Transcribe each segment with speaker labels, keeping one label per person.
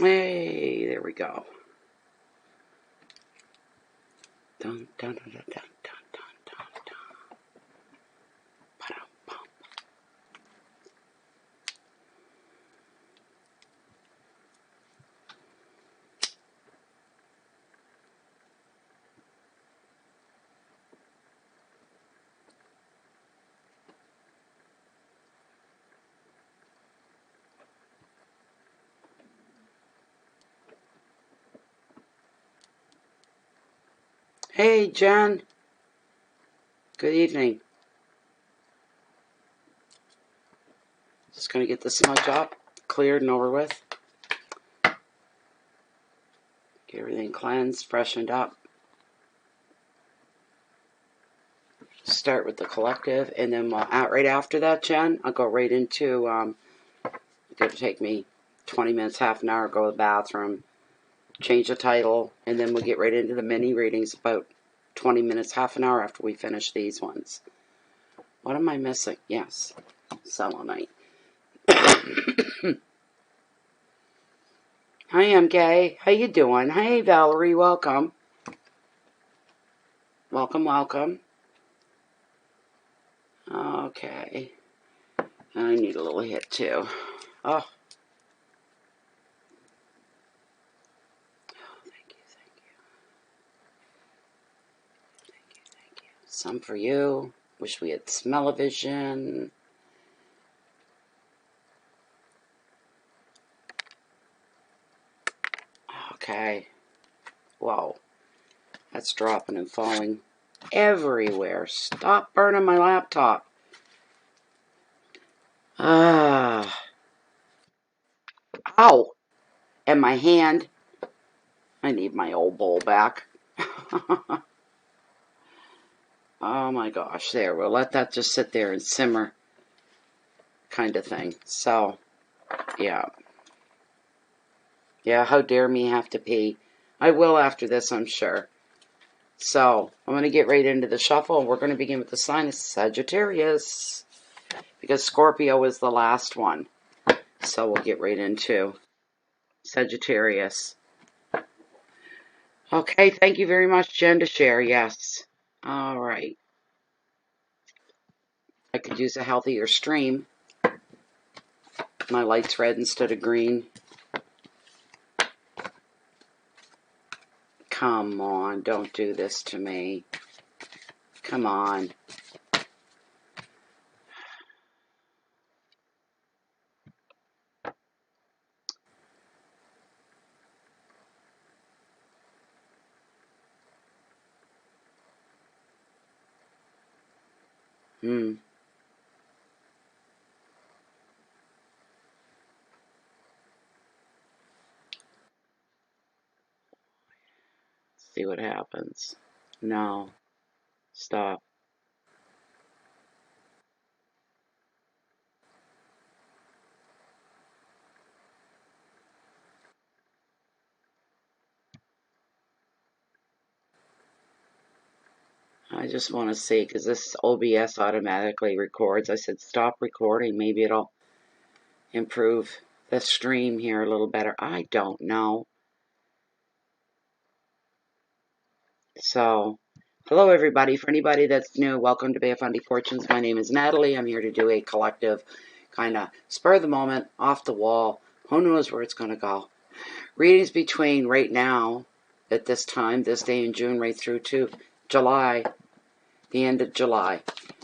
Speaker 1: Hey, there we go. Dun, dun, dun, dun, dun, dun, dun, dun. Ba-dum-bum. Hey, Jen. Good evening. Just going to get the smudge up, cleared and over with. Get everything cleansed, freshened up. Start with the collective, and then right after that, Jen, I'll go right into, it's going to take me 20 minutes, half an hour, go to the bathroom, change the title, and then we'll get right into the mini readings about 20 minutes, half an hour after we finish these ones. What am I missing? Yes, selenite. Hi, MK. How you doing? Hey, Valerie. Welcome. Welcome, welcome. Okay. I need a little hit, too. Oh. Thank you, thank you. Thank you, thank you. Some for you. Wish we had smell-o-vision. Okay. Whoa. That's dropping and falling everywhere. Stop burning my laptop. Ah. Ow. And my hand. I need my old bowl back. Oh my gosh. There. We'll let that just sit there and simmer. Kind of thing. So, yeah. Yeah, how dare me have to pee. I will after this, I'm sure. So, I'm going to get right into the shuffle. We're going to begin with the sign of Sagittarius. Because Scorpio is the last one. So, we'll get right into Sagittarius. Okay, thank you very much, Jen, to share. Yes. All right. I could use a healthier stream. My light's red instead of green. Come on, don't do this to me. Come on. Let's see what happens. No. Stop. I just want to see, because this OBS automatically records. I said stop recording. Maybe it'll improve the stream here a little better. I don't know. So, hello everybody. For anybody that's new, welcome to Bay of Fundy Fortunes. My name is Natalie. I'm here to do a collective kind of spur of the moment, off the wall. Who knows where it's going to go. Readings between right now, at this time, this day in June, right through to July, the end of July.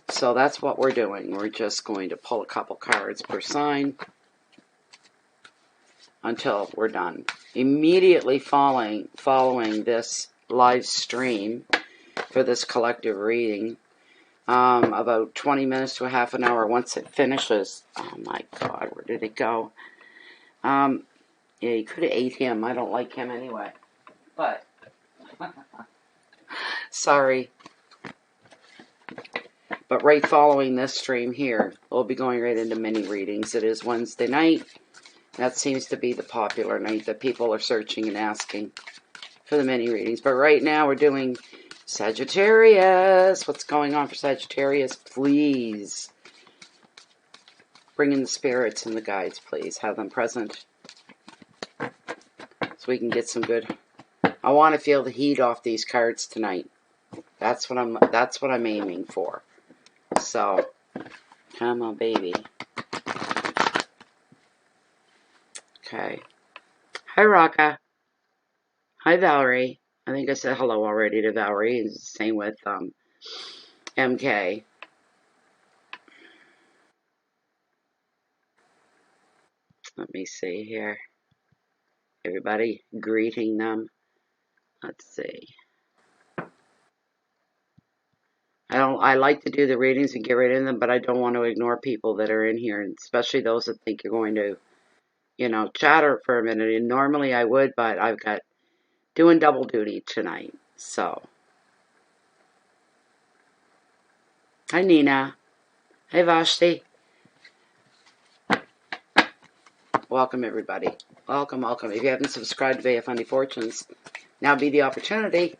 Speaker 1: So that's what we're doing. We're just going to pull a couple cards per sign until we're done. Immediately following this live stream for this collective reading, about 20 minutes to a half an hour once it finishes. Oh my God, where did it go? Yeah, you could have ate him. I don't like him anyway. But, sorry. But right following this stream here, we'll be going right into mini readings. It is Wednesday night. That seems to be the popular night that people are searching and asking for the mini readings. But right now we're doing Sagittarius. What's going on for Sagittarius? Please bring in the spirits and the guides, please. Have them present. we can get some good. I want to feel the heat off these cards tonight. That's what I'm aiming for. So, come on, baby. Okay. Hi, Raka. Hi, Valerie. I think I said hello already to Valerie. It's the same with MK. Let me see here. Everybody greeting them. Let's see. I like to do the readings and get rid of them, but I don't want to ignore people that are in here, and especially those that think you're going to, chatter for a minute. And normally I would, but I've got doing double duty tonight. So, hi Nina. Hi Vashti. Welcome everybody. Welcome, welcome. If you haven't subscribed to Bay of Fundy Fortunes, now be the opportunity.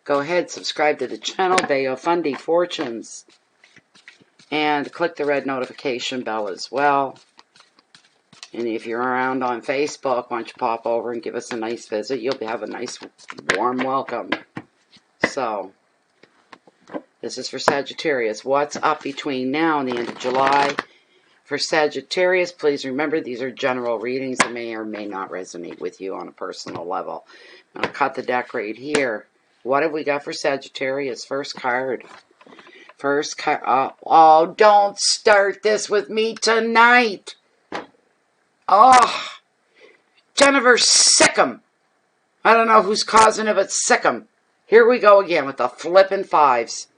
Speaker 1: Go ahead, subscribe to the channel, Bay of Fundy Fortunes. And click the red notification bell as well. And if you're around on Facebook, why don't you pop over and give us a nice visit. You'll have a nice, warm welcome. So, this is for Sagittarius. What's up between now and the end of July? For Sagittarius, please remember these are general readings that may or may not resonate with you on a personal level. I'm going to cut the deck right here. What have we got for Sagittarius? First card. First card. Oh, don't start this with me tonight. Oh, Jennifer Sickham. I don't know who's causing it, but Sickham. Here we go again with the flippin' fives.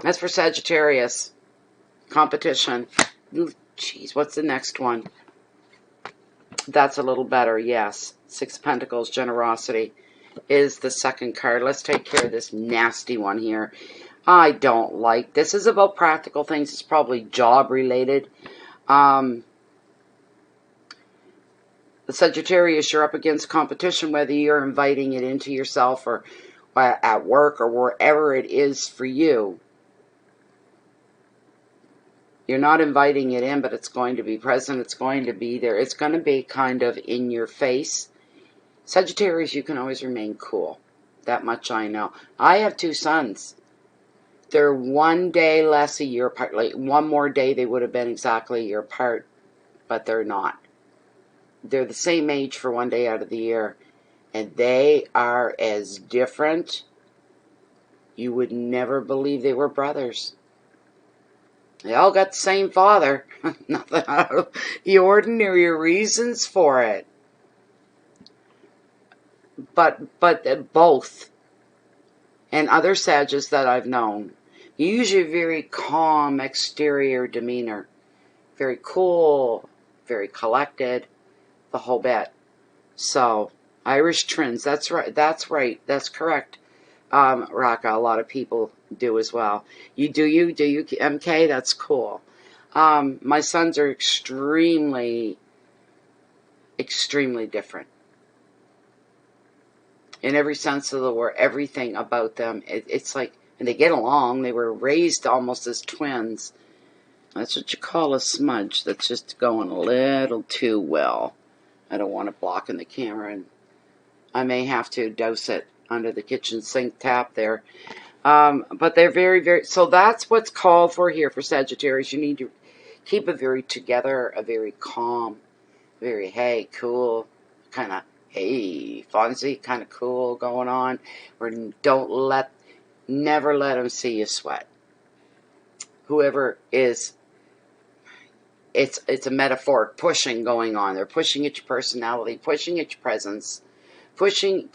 Speaker 1: That's for Sagittarius. Competition. Jeez, what's the next one? That's a little better, yes. Six of Pentacles, generosity is the second card. Let's take care of this nasty one here. I don't like. This is about practical things. It's probably job related. The Sagittarius, you're up against competition, whether you're inviting it into yourself or at work or wherever it is for you. You're not inviting it in, but it's going to be present. It's going to be there. It's going to be kind of in your face. Sagittarius, you can always remain cool. That much I know. I have two sons. They're 1 day less a year apart. Like one more day, they would have been exactly a year apart, but they're not. They're the same age for 1 day out of the year, and they are as different. You would never believe they were brothers. They all got the same father. Nothing out of the ordinary reasons for it. But both and other Sages that I've known, usually very calm exterior demeanor, very cool, very collected, the whole bit. So, Irish twins, that's right, that's correct. Raka, a lot of people do as well. You, MK, that's cool. My sons are extremely, extremely different. In every sense of the word, everything about them, it's like, and they get along, they were raised almost as twins. That's what you call a smudge, that's just going a little too well. I don't want it blocking the camera, and I may have to douse it under the kitchen sink tap there. But they're very, very, so that's what's called for here for Sagittarius. You need to keep it very together, a very calm, very, hey, cool, kind of, hey, Fonzie, kind of cool going on. Or never let them see you sweat. Whoever is, it's a metaphoric pushing going on. They're pushing at your personality, pushing at your presence, pushing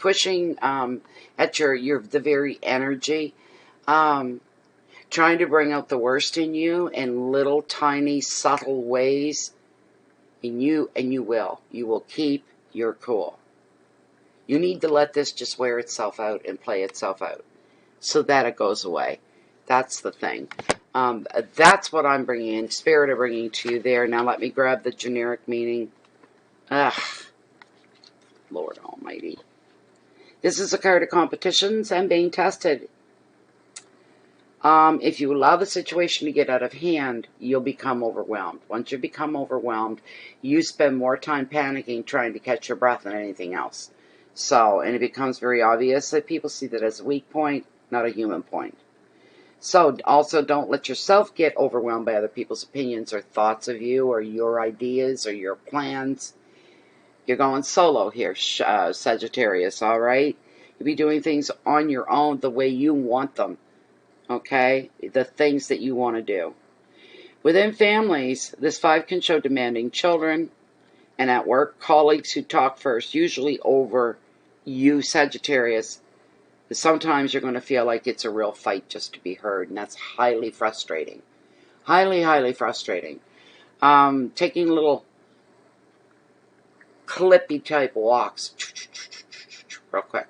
Speaker 1: at the very energy, trying to bring out the worst in you in little tiny subtle ways, and you will keep your cool. You need to let this just wear itself out and play itself out so that it goes away. That's the thing. That's what I'm bringing in, Spirit of bringing to you there. Now let me grab the generic meaning. Ugh, Lord Almighty. This is a card of competitions and being tested. If you allow the situation to get out of hand, you'll become overwhelmed. Once you become overwhelmed, you spend more time panicking, trying to catch your breath than anything else. So, and it becomes very obvious that people see that as a weak point, not a human point. So, also don't let yourself get overwhelmed by other people's opinions or thoughts of you or your ideas or your plans. You're going solo here, Sagittarius, all right? You'll be doing things on your own the way you want them. Okay, the things that you want to do. Within families, this 5 can show demanding children, and at work, colleagues who talk first, usually over you, Sagittarius. Sometimes you're going to feel like it's a real fight just to be heard, and that's highly frustrating. Highly, highly frustrating. Taking little clippy type walks, real quick.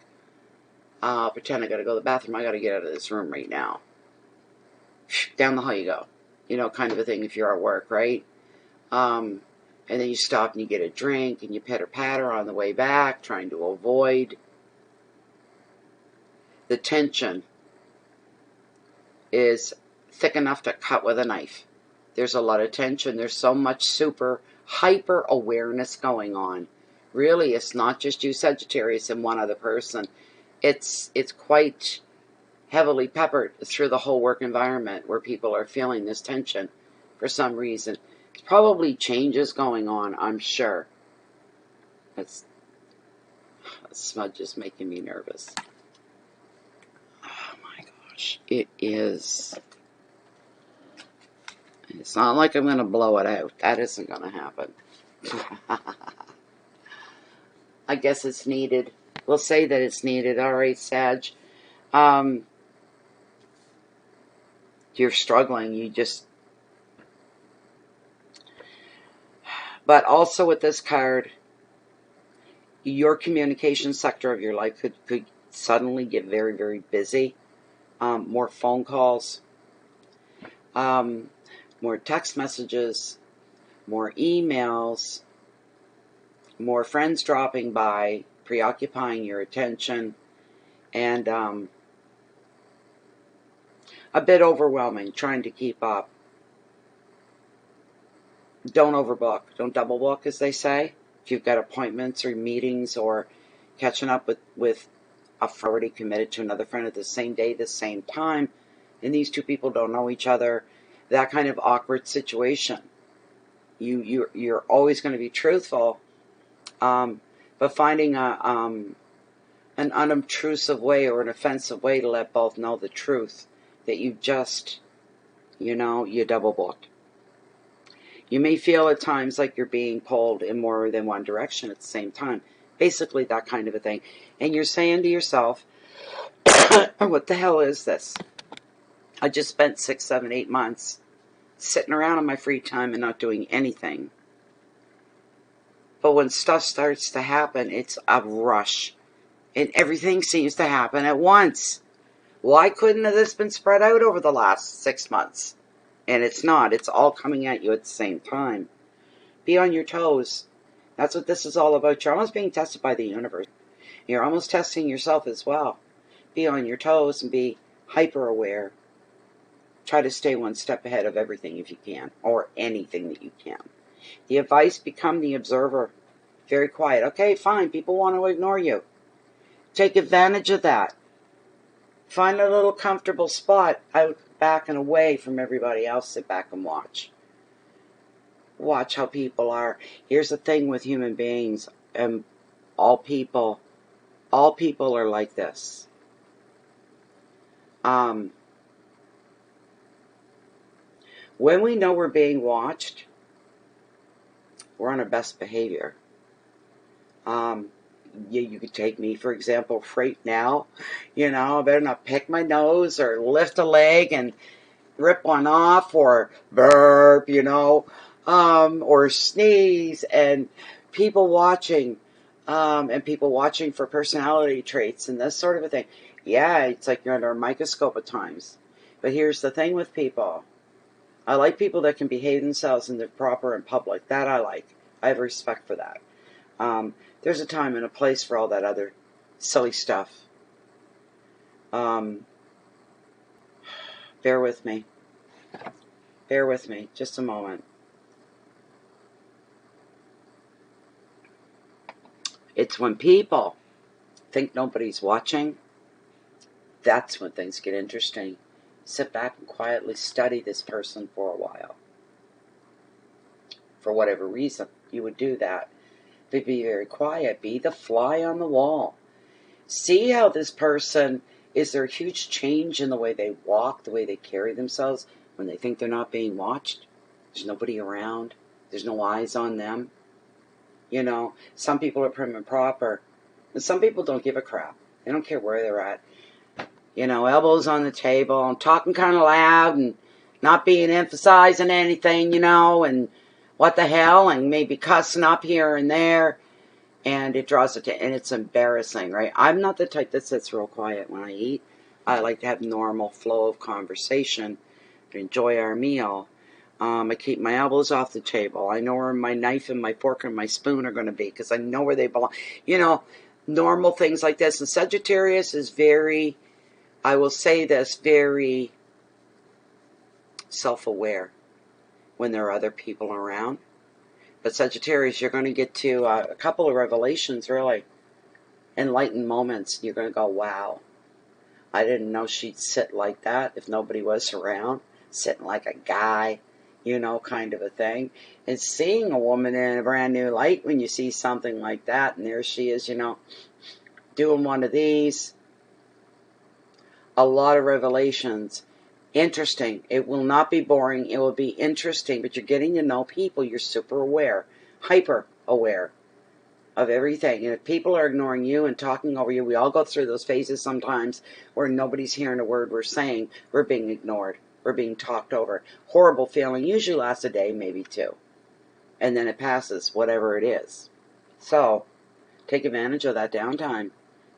Speaker 1: Pretend I got to go to the bathroom. I got to get out of this room right now. Down the hall you go. You know, kind of a thing if you're at work, right? And then you stop and you get a drink and you pitter-patter on the way back, trying to avoid the tension is thick enough to cut with a knife. There's a lot of tension. There's so much super hyper awareness going on. Really, it's not just you, Sagittarius, and one other person. It's quite heavily peppered through the whole work environment where people are feeling this tension for some reason. There's probably changes going on, I'm sure. That smudge is making me nervous. Oh my gosh. It is. It's not like I'm going to blow it out. That isn't going to happen. I guess it's needed. We'll say that it's needed. All right, Sag. You're struggling. You just... But also with this card, your communication sector of your life could suddenly get very, very busy. More phone calls, more text messages, more emails, more friends dropping by, preoccupying your attention, and a bit overwhelming, trying to keep up. Don't overbook. Don't double book, as they say. If you've got appointments or meetings or catching up with a friend already committed to another friend at the same day, the same time, and these two people don't know each other, that kind of awkward situation. You're always going to be truthful, but finding an unobtrusive way or an offensive way to let both know the truth that you just, you double booked. You may feel at times like you're being pulled in more than one direction at the same time. Basically, that kind of a thing. And you're saying to yourself, what the hell is this? I just spent 6, 7, 8 months sitting around in my free time and not doing anything. But when stuff starts to happen, it's a rush. And everything seems to happen at once. Why couldn't this been spread out over the last 6 months? And it's not. It's all coming at you at the same time. Be on your toes. That's what this is all about. You're almost being tested by the universe. You're almost testing yourself as well. Be on your toes and be hyper aware. Try to stay one step ahead of everything if you can, or anything that you can. The advice, become the observer. Very quiet. Okay, fine. People want to ignore you. Take advantage of that. Find a little comfortable spot out back and away from everybody else. Sit back and watch. Watch how people are. Here's the thing with human beings, and all people are like this. When we know we're being watched, we're on our best behavior. You could take me, for example, right now. I better not pick my nose or lift a leg and rip one off or burp, or sneeze, and people watching, for personality traits and this sort of a thing. Yeah, it's like you're under a microscope at times. But here's the thing with people. I like people that can behave themselves in the proper and public. That I like. I have respect for that. There's a time and a place for all that other silly stuff. Bear with me. Bear with me. Just a moment. It's when people think nobody's watching, that's when things get interesting. Sit back and quietly study this person for a while. For whatever reason, you would do that. But be very quiet. Be the fly on the wall. See how this person, is there a huge change in the way they walk, the way they carry themselves when they think they're not being watched? There's nobody around. There's no eyes on them. You know, some people are prim and proper. And some people don't give a crap. They don't care where they're at. You know, elbows on the table and talking kind of loud and not being emphasizing anything, you know, and what the hell, and maybe cussing up here and there. And it draws attention, and it's embarrassing, right? I'm not the type that sits real quiet when I eat. I like to have normal flow of conversation to enjoy our meal. I keep my elbows off the table. I know where my knife and my fork and my spoon are going to be because I know where they belong. You know, normal things like this. And Sagittarius is very, I will say this, very self-aware when there are other people around. But Sagittarius, you're going to get to a couple of revelations, really. Enlightened moments. You're going to go, wow. I didn't know she'd sit like that if nobody was around. Sitting like a guy, you know, kind of a thing. And seeing a woman in a brand new light when you see something like that. And there she is, you know, doing one of these. A lot of revelations. Interesting. It will not be boring. It will be interesting, but you're getting to know people. You're super aware, hyper aware of everything. And if people are ignoring you and talking over you, we all go through those phases sometimes where nobody's hearing a word we're saying. We're being ignored. We're being talked over. Horrible feeling. Usually lasts a day, maybe two. And then it passes, whatever it is. So, take advantage of that downtime.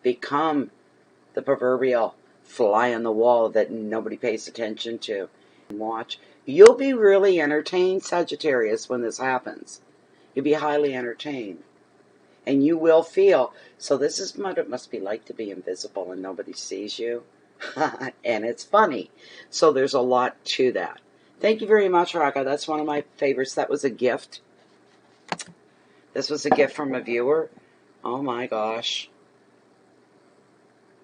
Speaker 1: Become the proverbial fly on the wall that nobody pays attention to. Watch. You'll be really entertained, Sagittarius, when this happens. You'll be highly entertained. And you will feel, so this is what it must be like to be invisible and nobody sees you. And it's funny. So there's a lot to that. Thank you very much, Raka. That's one of my favorites. That was a gift. This was a gift from a viewer. Oh my gosh.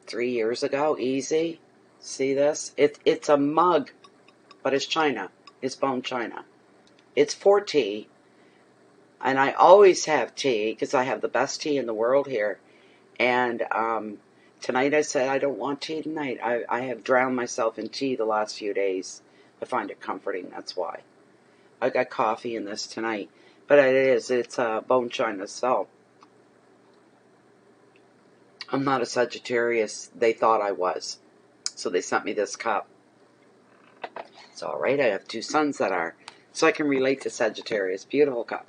Speaker 1: 3 years ago, easy. See this? It's a mug, but it's china. It's bone china. It's for tea, and I always have tea because I have the best tea in the world here. And tonight I said I don't want tea tonight. I have drowned myself in tea the last few days. I find it comforting. That's why. I got coffee in this tonight, but it's bone china. So I'm not a Sagittarius. They thought I was. So they sent me this cup. It's all right. I have two sons that are. So I can relate to Sagittarius. Beautiful cup.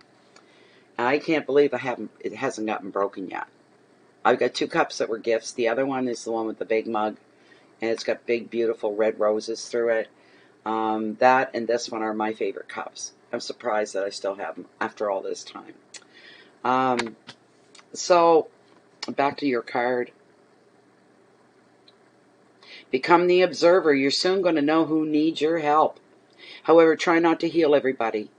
Speaker 1: And I can't believe it hasn't gotten broken yet. I've got two cups that were gifts. The other one is the one with the big mug. And it's got big, beautiful red roses through it. That and this one are my favorite cups. I'm surprised that I still have them after all this time. So, back to your card. Become the observer. You're soon going to know who needs your help. However, try not to heal everybody.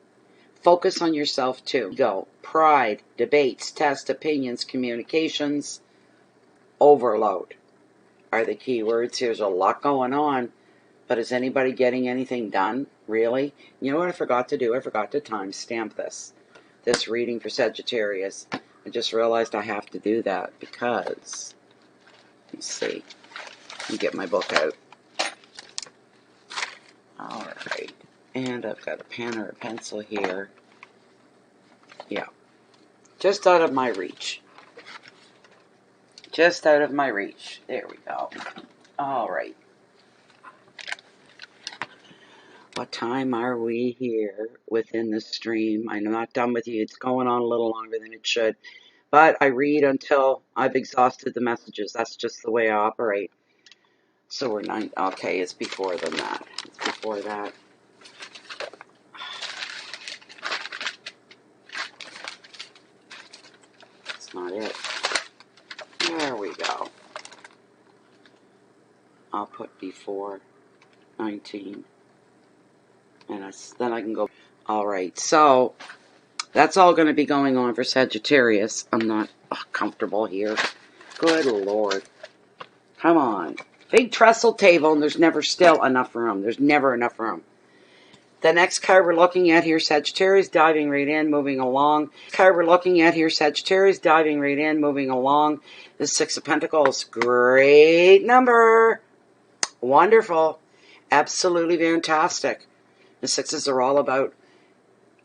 Speaker 1: Focus on yourself too. Go. Pride, debates, tests, opinions, communications, overload are the key words. There's a lot going on, but is anybody getting anything done? Really? You know what I forgot to do? I forgot to timestamp this reading for Sagittarius. I just realized I have to do that because, let's see. Let me get my book out. All right. And I've got a pen or a pencil here. Yeah. Just out of my reach. Just out of my reach. There we go. All right. What time are we here within the stream? I'm not done with you. It's going on a little longer than it should. But I read until I've exhausted the messages. That's just the way I operate. So we're 9. Okay, it's before than that. It's before that. That's not it. There we go. I'll put before. 19. And then I can go. All right, so that's all going to be going on for Sagittarius. I'm not comfortable here. Good Lord. Come on. Big trestle table, and there's never still enough room. There's never enough room. The next card we're looking at here, Sagittarius, diving right in, moving along. Card we're looking at here, Sagittarius, diving right in, moving along. The Six of Pentacles, great number. Wonderful. Absolutely fantastic. The sixes are all about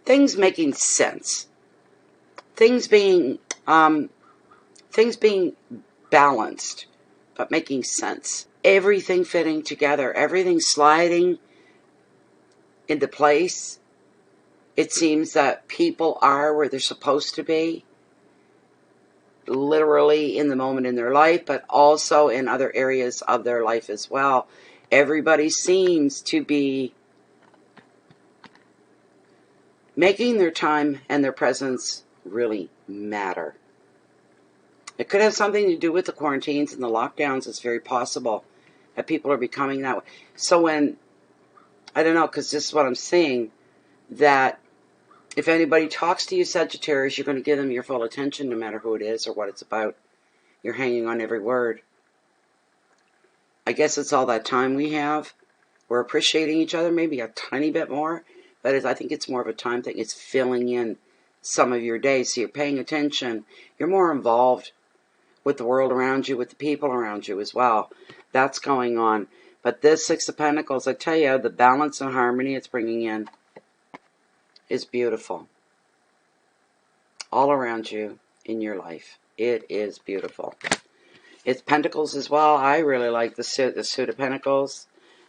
Speaker 1: things making sense. Things being balanced, but making sense. Everything fitting together. Everything sliding into place. It seems that people are where they're supposed to be, literally in the moment in their life, but also in other areas of their life as well. Everybody seems to be making their time and their presence really matter. It could have something to do with the quarantines and the lockdowns. It's very possible that people are becoming that way. So when, I don't know, because this is what I'm seeing, that if anybody talks to you, Sagittarius, you're going to give them your full attention no matter who it is or what it's about. You're hanging on every word. I guess it's all that time we have. We're appreciating each other maybe a tiny bit more. But I think it's more of a time thing. It's filling in some of your days. So you're paying attention. You're more involved with the world around you, with the people around you as well. That's going on. But this Six of Pentacles, I tell you, the balance and harmony it's bringing in is beautiful. All around you in your life. It is beautiful. It's Pentacles as well. I really like the suit of Pentacles.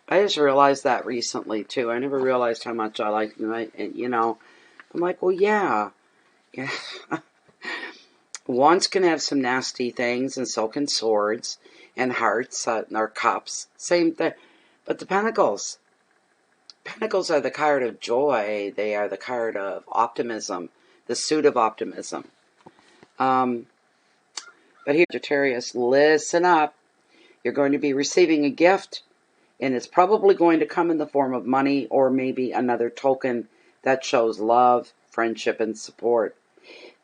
Speaker 1: I just realized that recently, too. I never realized how much I liked them. And, you know, I'm like, well, yeah. Wands can have some nasty things, and so can swords, and hearts, or cups. Same thing. But the Pentacles are the card of joy. They are the card of optimism, the suit of optimism. But here, Sagittarius, listen up. You're going to be receiving a gift, and it's probably going to come in the form of money or maybe another token that shows love, friendship, and support.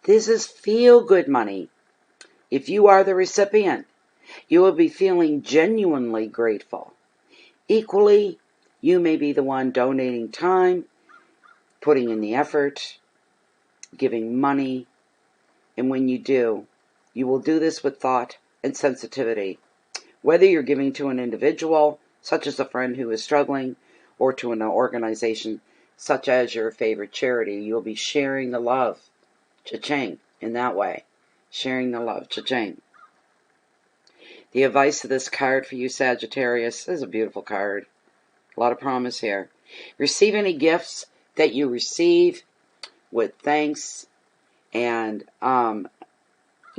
Speaker 1: This is feel-good money. If you are the recipient, you will be feeling genuinely grateful. Equally, you may be the one donating time, putting in the effort, giving money, and when you do, you will do this with thought and sensitivity. Whether you're giving to an individual, such as a friend who is struggling, or to an organization, such as your favorite charity, you'll be sharing the love. Cha-ching, in that way. Sharing the love. Cha-ching. The advice of this card for you, Sagittarius, this is a beautiful card. A lot of promise here. Receive any gifts that you receive with thanks and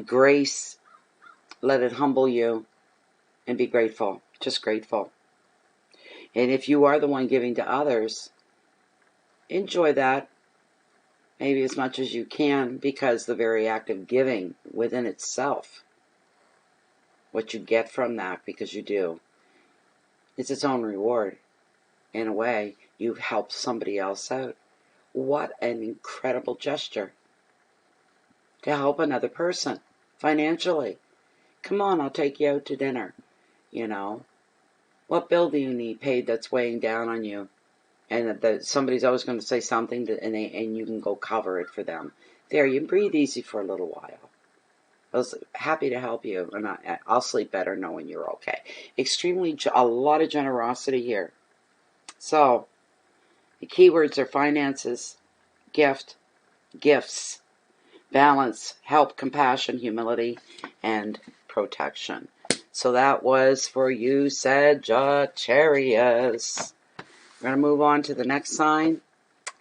Speaker 1: grace. Let it humble you and be grateful. Just grateful. And if you are the one giving to others, enjoy that. Maybe as much as you can, because the very act of giving within itself, what you get from that, because you do, it's its own reward. In a way, you've helped somebody else out. What an incredible gesture to help another person financially. Come on, I'll take you out to dinner. You know, what bill do you need paid that's weighing down on you? And that somebody's always going to say something, and you can go cover it for them. There, you breathe easy for a little while. I was happy to help you, and I'll sleep better knowing you're okay. A lot of generosity here. So, the keywords are finances, gift, gifts, balance, help, compassion, humility, and protection. So that was for you, Sagittarius. We're going to move on to the next sign.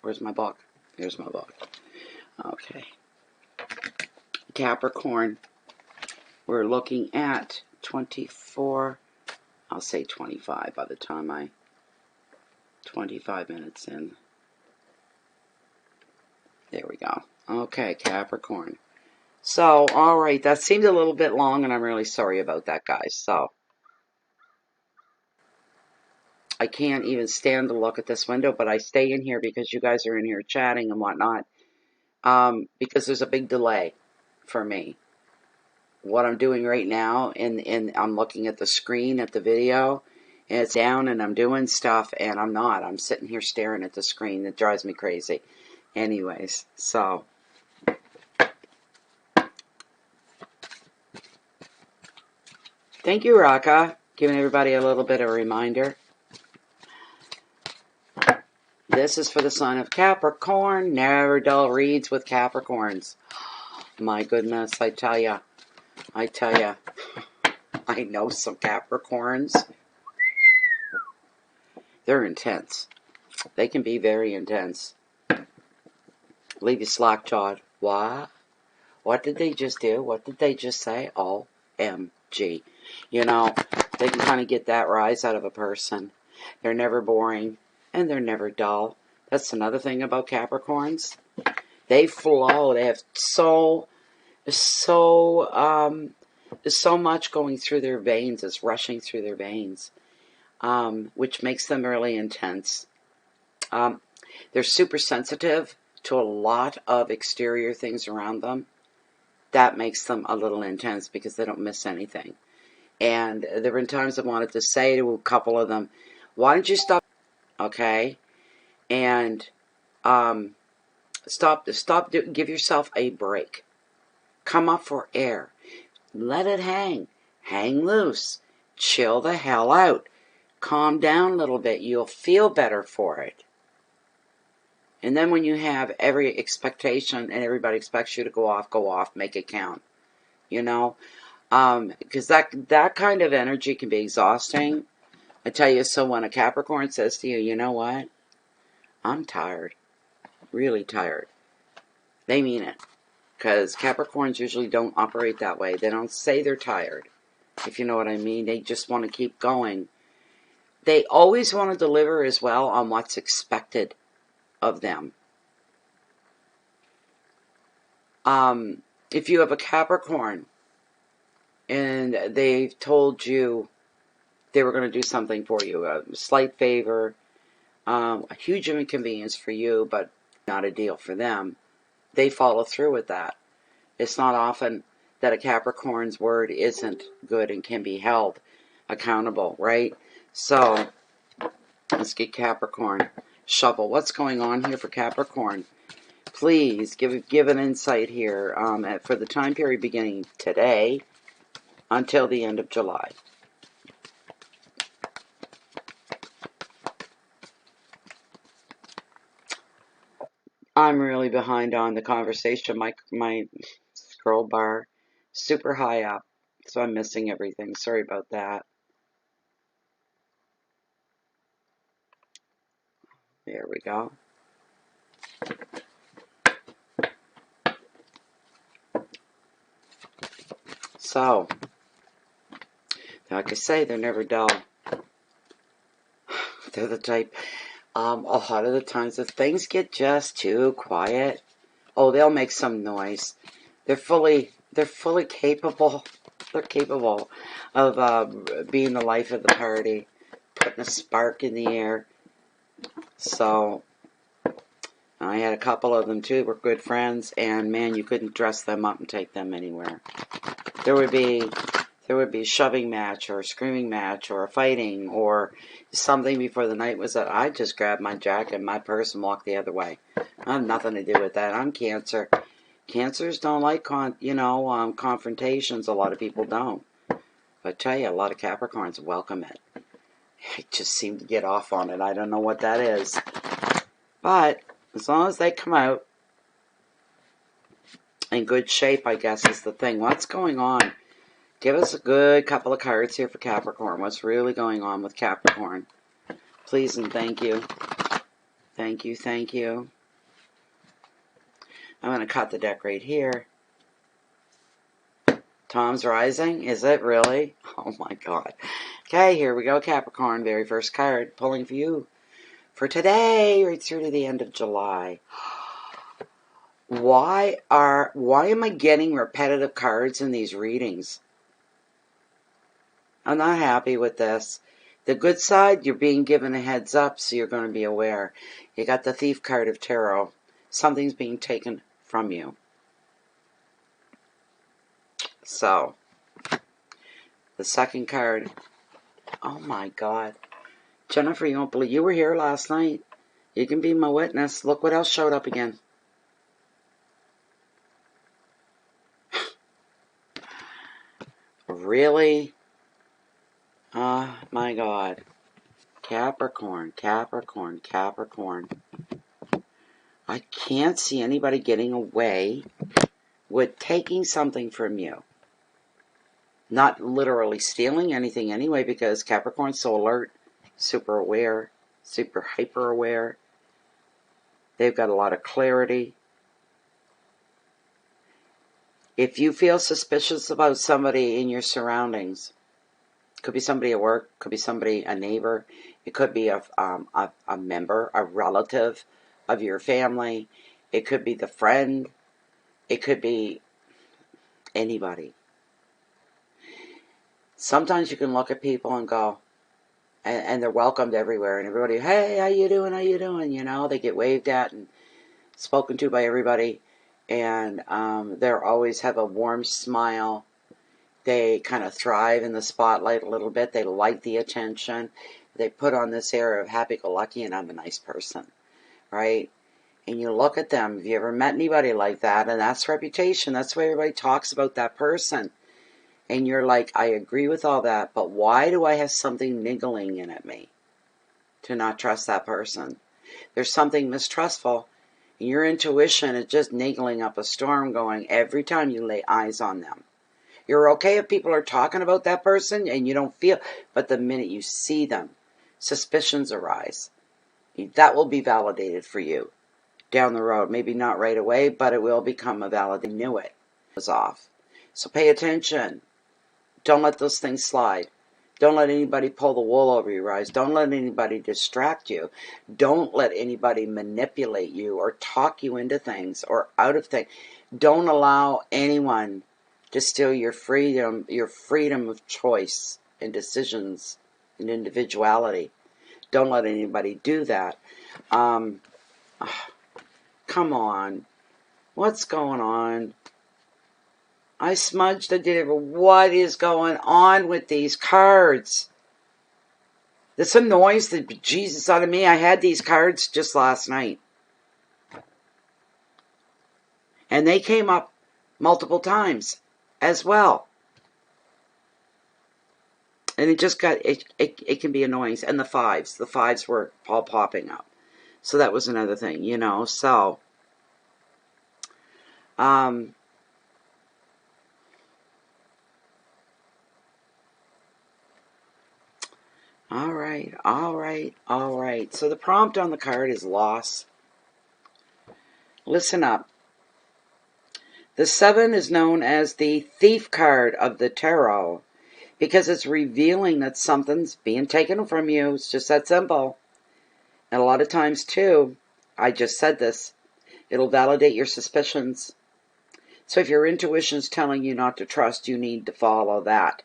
Speaker 1: Where's my book? Here's my book. Okay. Capricorn. We're looking at 24. I'll say 25 by the time 25 minutes in. There we go. Okay, Capricorn. So, all right. That seemed a little bit long, and I'm really sorry about that, guys. So, I can't even stand to look at this window, but I stay in here because you guys are in here chatting and whatnot. Because there's a big delay for me. What I'm doing right now, and I'm looking at the screen at the video, and it's down, and I'm doing stuff, and I'm not. I'm sitting here staring at the screen. It drives me crazy. Anyways, so thank you, Raka, giving everybody a little bit of a reminder. This is for the sign of Capricorn. Never dull reads with Capricorns. My goodness, I tell ya. I know some Capricorns. They're intense. They can be very intense. Leave you slack-jawed. What? What did they just do? What did they just say? OMG. You know, they can kind of get that rise out of a person. They're never boring, and they're never dull. That's another thing about Capricorns. They flow. They have so much going through their veins. It's rushing through their veins, which makes them really intense. They're super sensitive to a lot of exterior things around them. That makes them a little intense because they don't miss anything. And there have been times I wanted to say to a couple of them, why don't you stop, okay? And give yourself a break. Come up for air. Let it hang. Hang loose. Chill the hell out. Calm down a little bit. You'll feel better for it. And then when you have every expectation and everybody expects you to go off, make it count. You know? Because that kind of energy can be exhausting. I tell you, so when a Capricorn says to you, you know what? I'm tired. Really tired. They mean it. Because Capricorns usually don't operate that way. They don't say they're tired, if you know what I mean. They just want to keep going. They always want to deliver as well on what's expected of them. If you have a Capricorn and they've told you they were going to do something for you, a slight favor, a huge inconvenience for you, but not a deal for them, they follow through with that. It's not often that a Capricorn's word isn't good and can be held accountable, right? So, let's get Capricorn. Shuffle. What's going on here for Capricorn? Please give an insight here for the time period beginning today until the end of July. I'm really behind on the conversation. My scroll bar super high up, so I'm missing everything. Sorry about that. There we go. So, like I say, they're never dull. They're the type, a lot of the times if things get just too quiet, oh, they'll make some noise. They're fully capable. They're capable of being the life of the party, putting a spark in the air. So, I had a couple of them too. We're good friends, and man, you couldn't dress them up and take them anywhere. There would be a shoving match or a screaming match or a fighting or something before the night was up. I'd just grab my jacket and my purse and walk the other way. I have nothing to do with that. I'm Cancer. Cancers don't like confrontations. A lot of people don't. But I tell you, a lot of Capricorns welcome it. They just seem to get off on it. I don't know what that is. But as long as they come out in good shape, I guess, is the thing. What's going on? Give us a good couple of cards here for Capricorn. What's really going on with Capricorn? Please and thank you. Thank you, thank you. I'm going to cut the deck right here. Tom's Rising? Is it really? Oh my God. Okay, here we go, Capricorn. Very first card. Pulling for you for today, right through to the end of July. Why am I getting repetitive cards in these readings? I'm not happy with this. The good side, you're being given a heads up, so you're going to be aware. You got the Thief card of Tarot. Something's being taken from you. So, the second card. Oh my God. Jennifer, you won't believe, you were here last night. You can be my witness. Look what else showed up again. Really? Oh my God. Capricorn, Capricorn, Capricorn. I can't see anybody getting away with taking something from you. Not literally stealing anything anyway, because Capricorn's so alert, super aware, super hyper aware. They've got a lot of clarity. If you feel suspicious about somebody in your surroundings, could be somebody at work, could be somebody, a neighbor, it could be a member, a relative of your family, it could be the friend, it could be anybody. Sometimes you can look at people and go, and they're welcomed everywhere, and everybody, hey, how you doing, how you doing, you know, they get waved at and spoken to by everybody, and they always have a warm smile. They kind of thrive in the spotlight a little bit. They like the attention. They put on this air of happy-go-lucky, and I'm a nice person, right? And you look at them. Have you ever met anybody like that? And that's reputation. That's why everybody talks about that person. And you're like, I agree with all that, but why do I have something niggling in at me to not trust that person? There's something mistrustful. And your intuition is just niggling up a storm going every time you lay eyes on them. You're okay if people are talking about that person and you don't feel, but the minute you see them, suspicions arise. That will be validated for you down the road. Maybe not right away, but it will become a valid. Knew it was off. So pay attention. Don't let those things slide. Don't let anybody pull the wool over your eyes. Don't let anybody distract you. Don't let anybody manipulate you or talk you into things or out of things. Don't allow anyone to steal your freedom of choice and decisions and individuality. Don't let anybody do that. Come on. What's going on? I smudged, I did it. What is going on with these cards? This annoys the Jesus out of me. I had these cards just last night. And they came up multiple times as well. And it just got, it can be annoying. And the fives were all popping up. So that was another thing, you know. So, all right. So the prompt on the card is loss. Listen up. The 7 is known as the Thief card of the Tarot because it's revealing that something's being taken from you. It's just that simple. And a lot of times, too, I just said this, it'll validate your suspicions. So if your intuition's telling you not to trust, you need to follow that.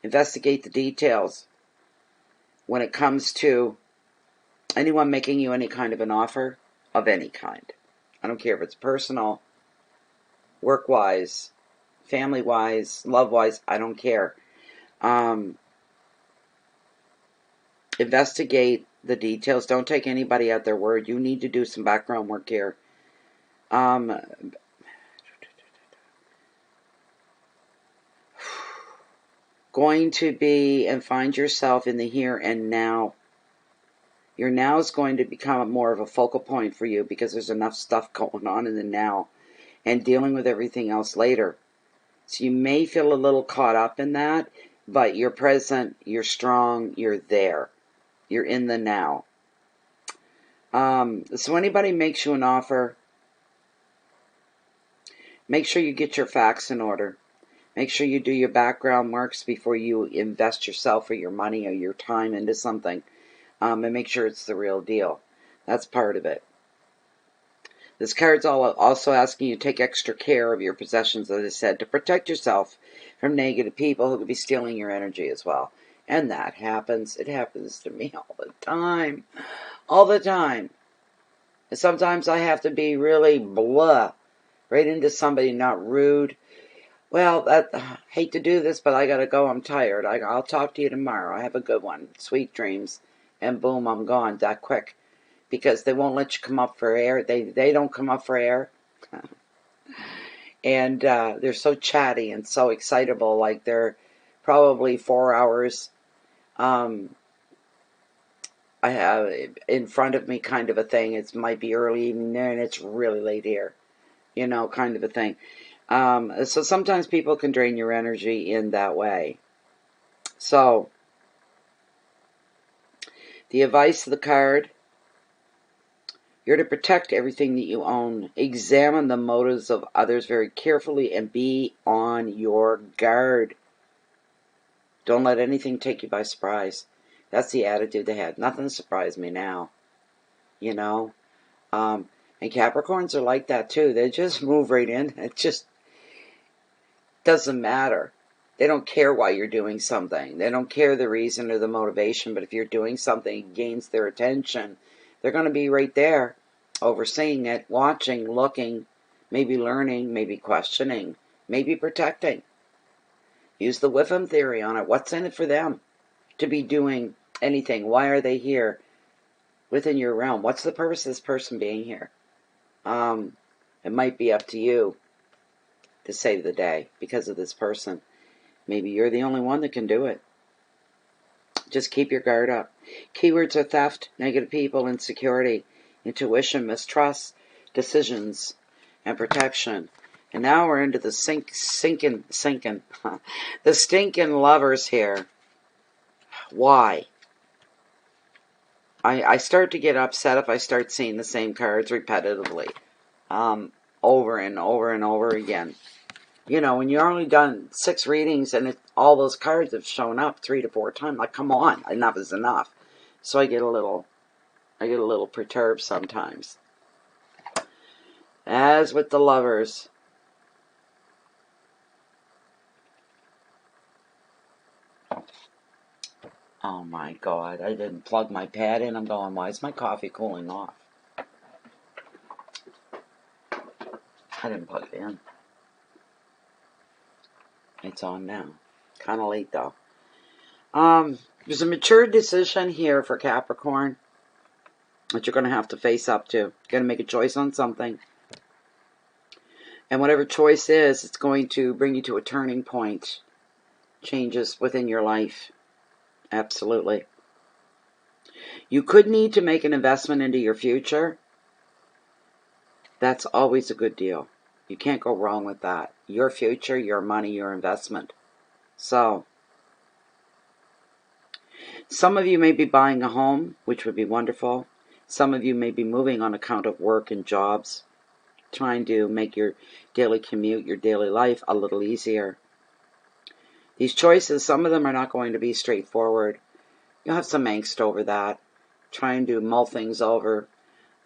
Speaker 1: Investigate the details. When it comes to anyone making you any kind of an offer of any kind. I don't care if it's personal, work-wise, family-wise, love-wise, I don't care. Investigate the details. Don't take anybody at their word. You need to do some background work here. Going to be and find yourself in the here and now. Your now is going to become more of a focal point for you because there's enough stuff going on in the now and dealing with everything else later. So you may feel a little caught up in that, but you're present, you're strong, you're there. You're in the now. So anybody makes you an offer, make sure you get your facts in order. Make sure you do your background works before you invest yourself or your money or your time into something. And make sure it's the real deal. That's part of it. This card's also asking you to take extra care of your possessions, as I said, to protect yourself from negative people who could be stealing your energy as well. And that happens. It happens to me all the time. All the time. And sometimes I have to be really blah. Right into somebody, not rude. Well, hate to do this, but I gotta go. I'm tired. I'll talk to you tomorrow. Have a good one. Sweet dreams. And boom, I'm gone that quick. Because they won't let you come up for air. They don't come up for air. And they're so chatty and so excitable. Like they're probably 4 hours I have in front of me, kind of a thing. It might be early evening there and it's really late here. You know, kind of a thing. So sometimes people can drain your energy in that way. So, the advice of the card: you're to protect everything that you own. Examine the motives of others very carefully and be on your guard. Don't let anything take you by surprise. That's the attitude they had. Nothing surprised me now. You know? And Capricorns are like that too. They just move right in. It just doesn't matter. They don't care why you're doing something. They don't care the reason or the motivation. But if you're doing something that gains their attention, they're going to be right there, overseeing it, watching, looking, maybe learning, maybe questioning, maybe protecting. Use the Wickham theory on it. What's in it for them to be doing anything? Why are they here within your realm? What's the purpose of this person being here? It might be up to you to save the day because of this person. Maybe you're the only one that can do it. Just keep your guard up. Keywords are theft, negative people, insecurity, intuition, mistrust, decisions, and protection. And now we're into the sinking, the stinking lovers here. Why? I start to get upset if I start seeing the same cards repetitively, over and over and over again. You know, when you're only done 6 readings and all those cards have shown up 3 to 4 times, like, come on, enough is enough. So I get a little perturbed sometimes. As with the lovers, oh my God, I didn't plug my pad in. I'm going, why is my coffee cooling off? I didn't plug it in. It's on now. Kind of late though. There's a mature decision here for Capricorn that you're going to have to face up to. You're going to make a choice on something. And whatever choice is, it's going to bring you to a turning point. Changes within your life. Absolutely. You could need to make an investment into your future. That's always a good deal. You can't go wrong with that. Your future, your money, your investment. So, some of you may be buying a home, which would be wonderful. Some of you may be moving on account of work and jobs, trying to make your daily commute, your daily life a little easier. These choices, some of them are not going to be straightforward. You'll have some angst over that, trying to mull things over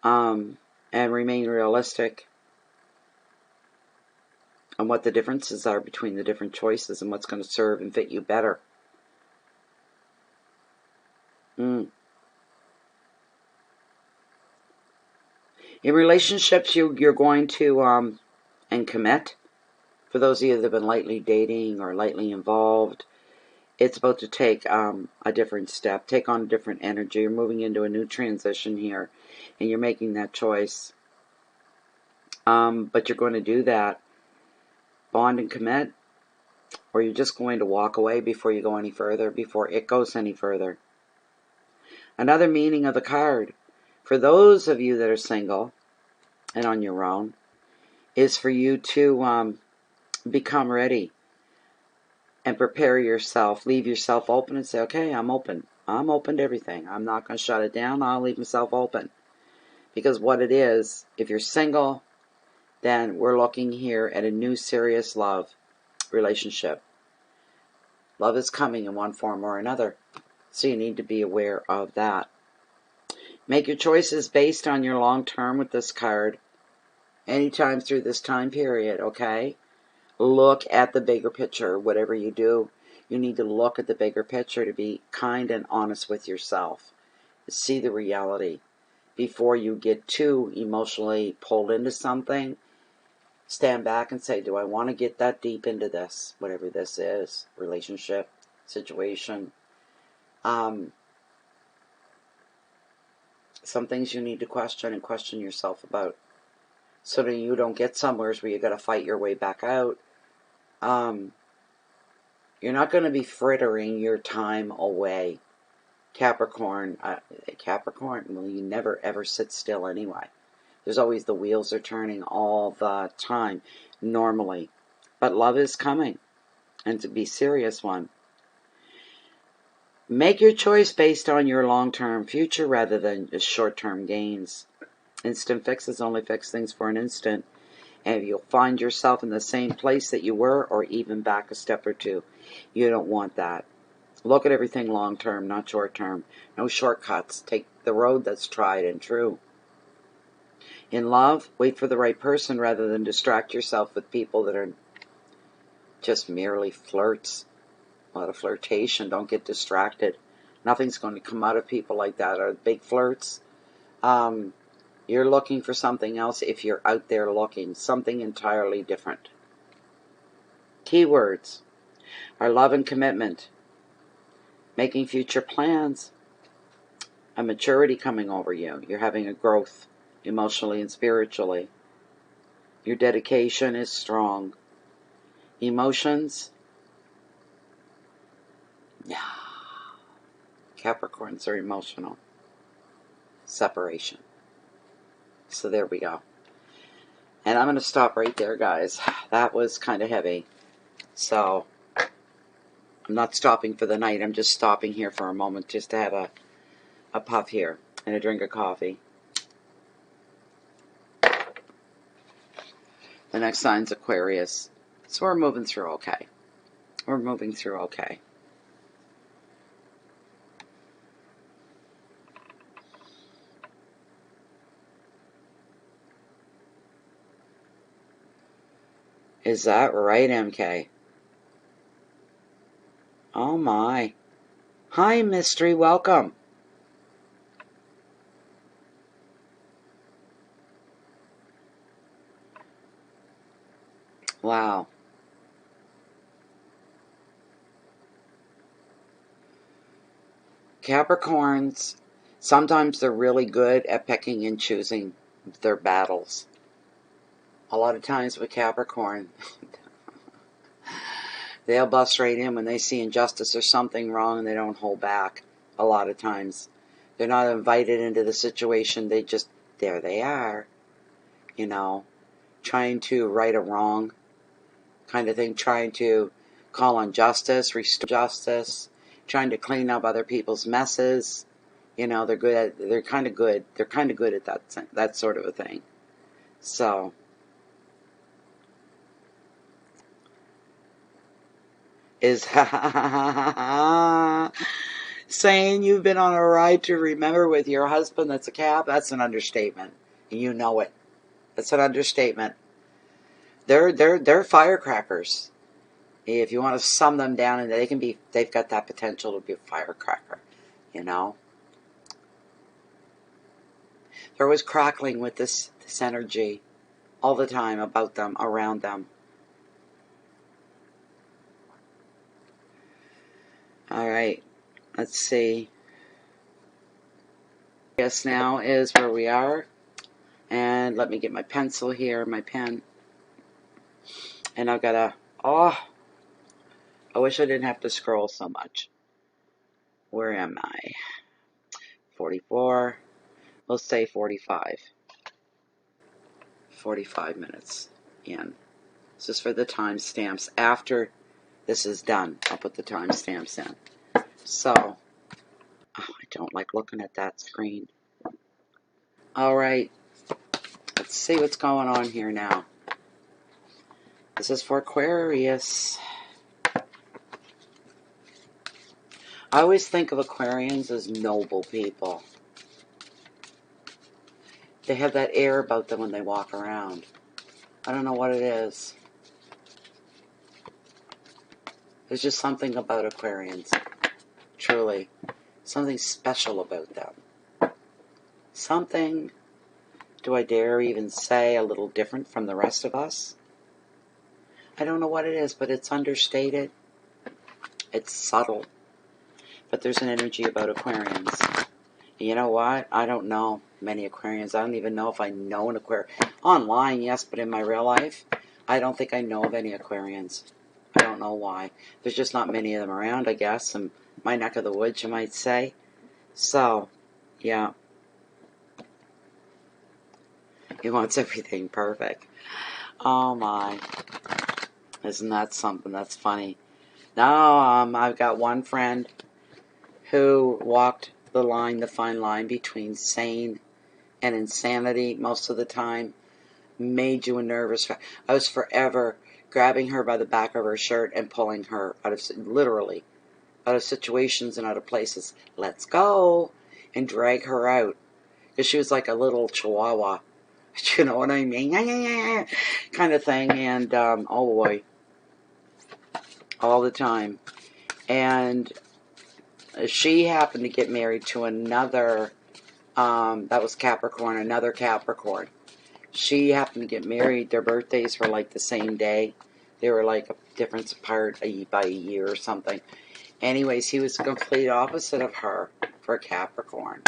Speaker 1: and remain realistic on what the differences are between the different choices and what's going to serve and fit you better. In relationships, you're going to and commit. For those of you that have been lightly dating or lightly involved, it's about to take a different step, take on a different energy. You're moving into a new transition here, and you're making that choice. But you're going to do that. Bond and commit, or you're just going to walk away before you go any further, before it goes any further. Another meaning of the card, for those of you that are single and on your own, is for you to become ready and prepare yourself. Leave yourself open and say, okay, I'm open. I'm open to everything. I'm not going to shut it down. I'll leave myself open. Because what it is, if you're single, then we're looking here at a new serious love relationship. Love is coming in one form or another. So you need to be aware of that. Make your choices based on your long term with this card. Anytime through this time period, okay? Look at the bigger picture, whatever you do. You need to look at the bigger picture, to be kind and honest with yourself. See the reality. Before you get too emotionally pulled into something, stand back and say, do I want to get that deep into this? Whatever this is, relationship, situation. Some things you need to question and question yourself about, so that you don't get somewhere where you got to fight your way back out. You're not going to be frittering your time away. Capricorn, well, you never ever sit still anyway. There's always, the wheels are turning all the time, normally. But love is coming, and to be serious one. Make your choice based on your long-term future rather than just short-term gains. Instant fixes only fix things for an instant, and you'll find yourself in the same place that you were, or even back a step or two. You don't want that. Look at everything long-term, not short-term. No shortcuts. Take the road that's tried and true. In love, wait for the right person rather than distract yourself with people that are just merely flirts. A lot of flirtation. Don't get distracted. Nothing's going to come out of people like that, or big flirts. You're looking for something else if you're out there looking. Something entirely different. Keywords are love and commitment. Making future plans. A maturity coming over you. You're having a growth emotionally and spiritually. Your dedication is strong. Emotions. Yeah. Capricorns are emotional. Separation. So there we go. And I'm going to stop right there, guys. That was kind of heavy. So I'm not stopping for the night. I'm just stopping here for a moment just to have a puff here and a drink of coffee. The next sign's Aquarius. So we're moving through okay. We're moving through okay. Is that right, MK? Oh my. Hi, Mystery. Welcome. Wow. Capricorns, sometimes they're really good at picking and choosing their battles. A lot of times with Capricorn, they'll bust right in when they see injustice or something wrong, and they don't hold back. A lot of times. They're not invited into the situation. They just, there they are. You know, trying to right a wrong kind of thing. Trying to call on justice, restore justice. Trying to clean up other people's messes. You know, they're good at, they're kind of good. They're kind of good at that sort of a thing. So, is saying you've been on a ride to remember with your husband that's a Cap, that's an understatement. And you know it. That's an understatement. They're firecrackers. If you want to sum them down, and they've got that potential to be a firecracker, you know. They're always crackling with this energy all the time about them, around them. All right, let's see. Yes, now is where we are. And let me get my pencil here, my pen. And I've got a, oh, I wish I didn't have to scroll so much. Where am I? 44. We'll say 45. 45 minutes in. This is for the timestamps. After this is done, I'll put the timestamps in. So, oh, I don't like looking at that screen. All right. Let's see what's going on here now. This is for Aquarius. I always think of Aquarians as noble people. They have that air about them when they walk around. I don't know what it is. There's just something about Aquarians. Truly. Something special about them. Something, do I dare even say, a little different from the rest of us? I don't know what it is, but it's understated. It's subtle. But there's an energy about Aquarians. And you know what? I don't know many Aquarians. I don't even know if I know an Aquarian. Online, yes, but in my real life, I don't think I know of any Aquarians. I don't know why. There's just not many of them around, I guess. In my neck of the woods, you might say. So, yeah. He wants everything perfect. Oh, my. Isn't that something? That's funny. Now, I've got one friend who walked the fine line between sane and insanity most of the time. Made you a nervous. I was forever grabbing her by the back of her shirt and pulling her out of, literally, out of situations and out of places. Let's go. And drag her out. Because she was like a little chihuahua. You know what I mean? Kind of thing. And, oh boy. All the time. And she happened to get married to another, that was Capricorn, another Capricorn. She happened to get married. Their birthdays were like the same day. They were like a difference apart by a year or something. Anyways, he was the complete opposite of her for Capricorn.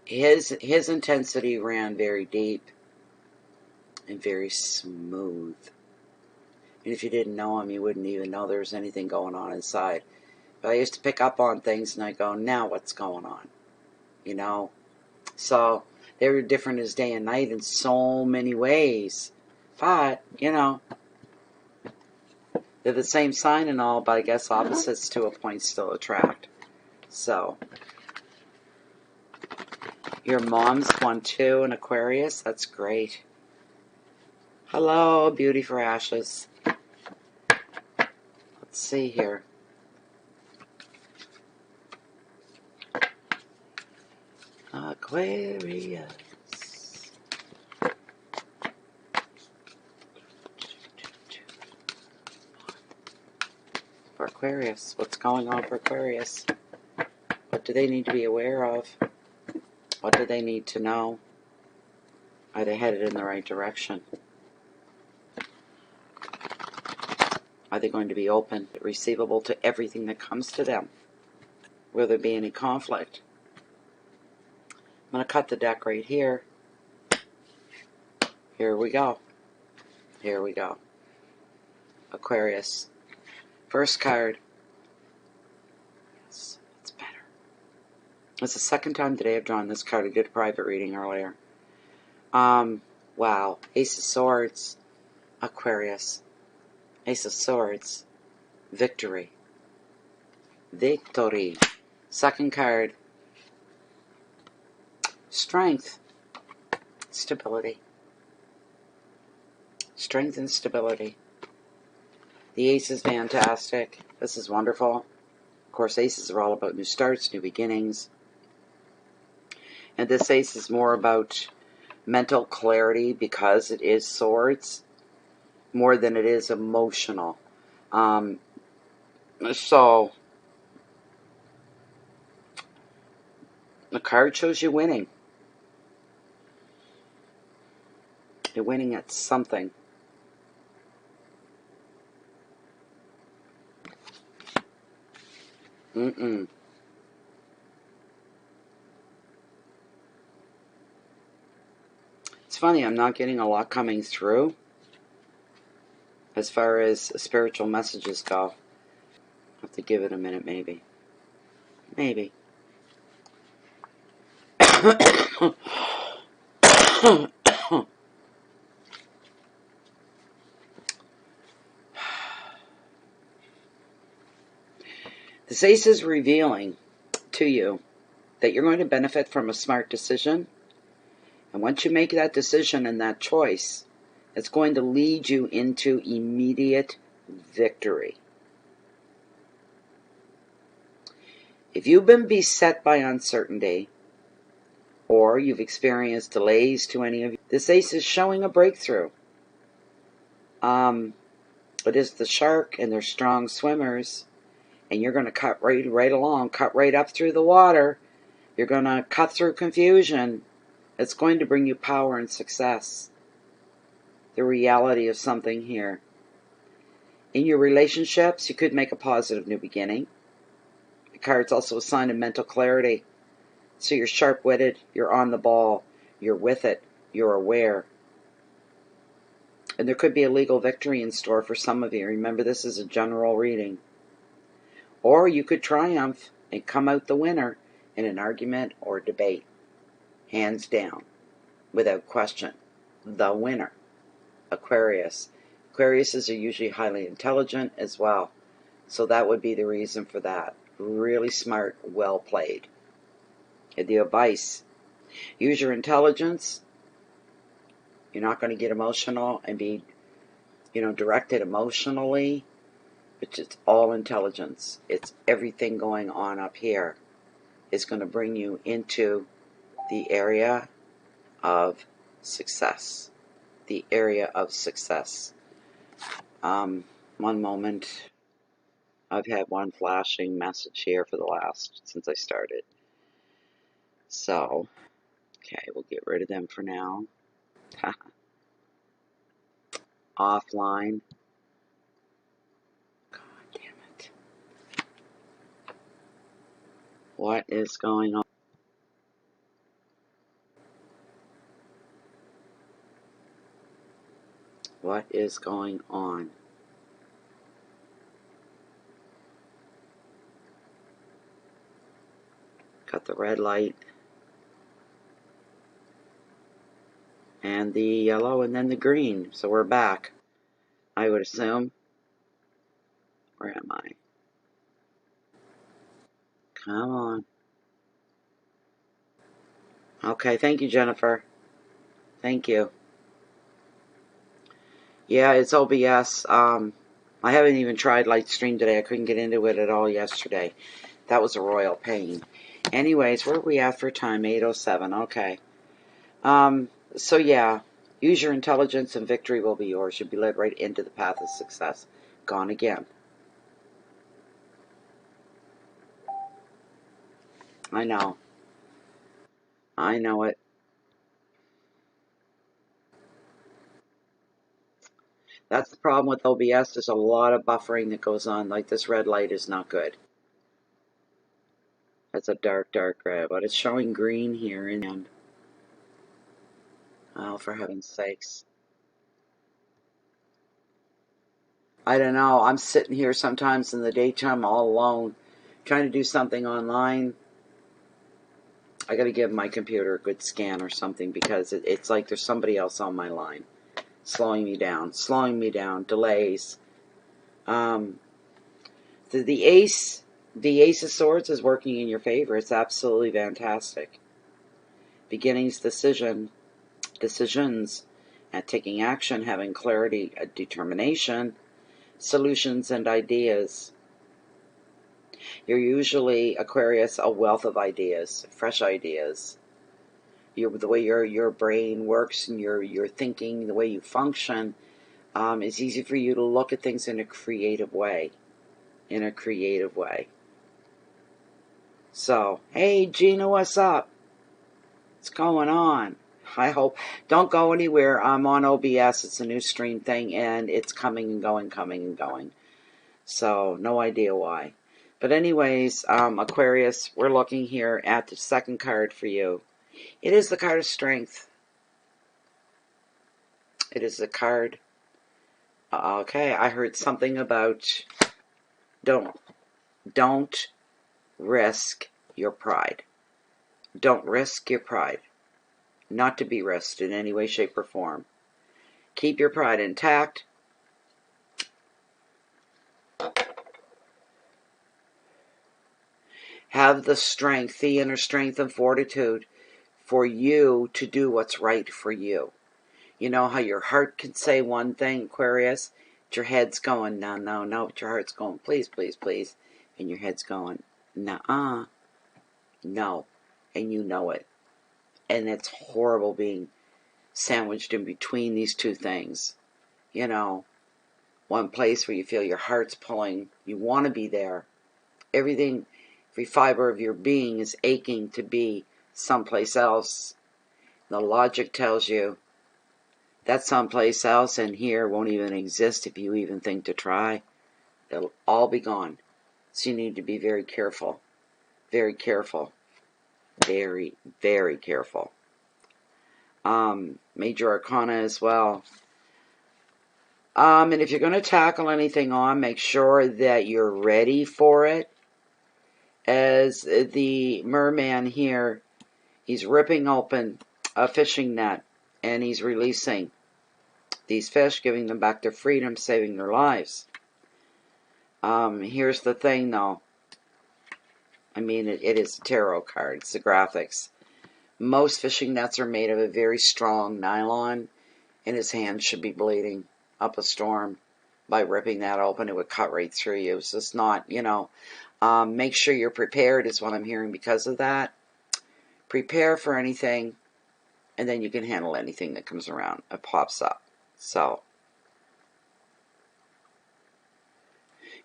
Speaker 1: His intensity ran very deep and very smooth. And if you didn't know him, you wouldn't even know there was anything going on inside. But I used to pick up on things and I go, now what's going on? You know? So they were different as day and night in so many ways. But, you know, they're the same sign and all, but I guess opposites to a point still attract. So, your mom's one too, an Aquarius. That's great. Hello, beauty for ashes. Let's see here. Aquarius. For Aquarius, what's going on for Aquarius? What do they need to be aware of? What do they need to know? Are they headed in the right direction? Are they going to be open, receivable to everything that comes to them? Will there be any conflict? I'm going to cut the deck right here. Here we go. Here we go. Aquarius. First card. Yes, it's better. It's the second time today I've drawn this card. I did a private reading earlier. Wow. Ace of Swords. Aquarius. Ace of Swords. Victory. Victory. Second card. Strength. Stability. Strength and stability. The ace is fantastic. This is wonderful. Of course, aces are all about new starts, new beginnings. And this ace is more about mental clarity because it is swords more than it is emotional. So, the card shows you winning. You're winning at something. It's funny, I'm not getting a lot coming through as far as spiritual messages go. I'll have to give it a minute, maybe. Maybe. This ace is revealing to you that you're going to benefit from a smart decision. And once you make that decision and that choice, it's going to lead you into immediate victory. If you've been beset by uncertainty, or you've experienced delays to any of you, this ace is showing a breakthrough. It is the shark, and they're strong swimmers. And you're going to cut right along, cut right up through the water. You're going to cut through confusion. It's going to bring you power and success. The reality of something here. In your relationships, you could make a positive new beginning. The card's also a sign of mental clarity. So you're sharp-witted, you're on the ball, you're with it, you're aware. And there could be a legal victory in store for some of you. Remember, this is a general reading. Or you could triumph and come out the winner in an argument or debate. Hands down, without question. The winner. Aquarius. Aquariuses are usually highly intelligent as well. So that would be the reason for that. Really smart, well played. The advice. Use your intelligence. You're not going to get emotional and be, directed emotionally. It's all intelligence. It's everything going on up here. It's going to bring you into the area of success. The area of success. One moment. I've had one flashing message here for the last, since I started. So, okay, we'll get rid of them for now. Offline. God damn it. What is going on? What is going on? Got the red light. And the yellow and then the green. So we're back. I would assume. Where am I? Come on. Okay, thank you, Jennifer. Thank you. Yeah, it's OBS. I haven't even tried Lightstream today. I couldn't get into it at all yesterday. That was a royal pain. Anyways, where are we at for time? 8:07. Okay. So yeah, use your intelligence and victory will be yours. You'll be led right into the path of success. Gone again. I know. I know it. That's the problem with OBS. There's a lot of buffering that goes on. Like this red light is not good. That's a dark, dark red. But it's showing green here in the end. Oh, for heaven's sakes. I don't know. I'm sitting here sometimes in the daytime all alone, trying to do something online. I got to give my computer a good scan or something because it's like there's somebody else on my line. Slowing me down, delays. The ace of swords is working in your favor. It's absolutely fantastic. Beginnings, decisions, and taking action, having clarity, determination, solutions, and ideas. You're usually, Aquarius, a wealth of ideas, fresh ideas. The way your brain works and your thinking, the way you function, it's easy for you to look at things in a creative way. So, hey Gina, what's up? What's going on? I hope. Don't go anywhere. I'm on OBS. It's a new stream thing, and it's coming and going. So, no idea why. But anyways, Aquarius, we're looking here at the second card for you. It is the card of strength. It is the card. Okay, I heard something about don't risk your pride. Don't risk your pride. Not to be risked in any way, shape, or form. Keep your pride intact. Have the strength, the inner strength and fortitude for you to do what's right for you. You know how your heart can say one thing, Aquarius, but your head's going, no, but your heart's going, please, and your head's going, no, and you know it. And it's horrible being sandwiched in between these two things, one place where you feel your heart's pulling. You want to be there. Everything, every fiber of your being is aching to be someplace else. The logic tells you that someplace else and here won't even exist if you even think to try. It'll all be gone. So you need to be very careful. Very careful. Very, very careful. Major Arcana as well. And if you're going to tackle anything on, make sure that you're ready for it. As the merman here, he's ripping open a fishing net and he's releasing these fish, giving them back their freedom, saving their lives. Here's the thing though. I mean, it is a tarot card. It's the graphics. Most fishing nets are made of a very strong nylon, and his hand should be bleeding up a storm. By ripping that open, it would cut right through you. So it's not, you know, make sure you're prepared is what I'm hearing because of that. Prepare for anything, and then you can handle anything that comes around. It pops up. So,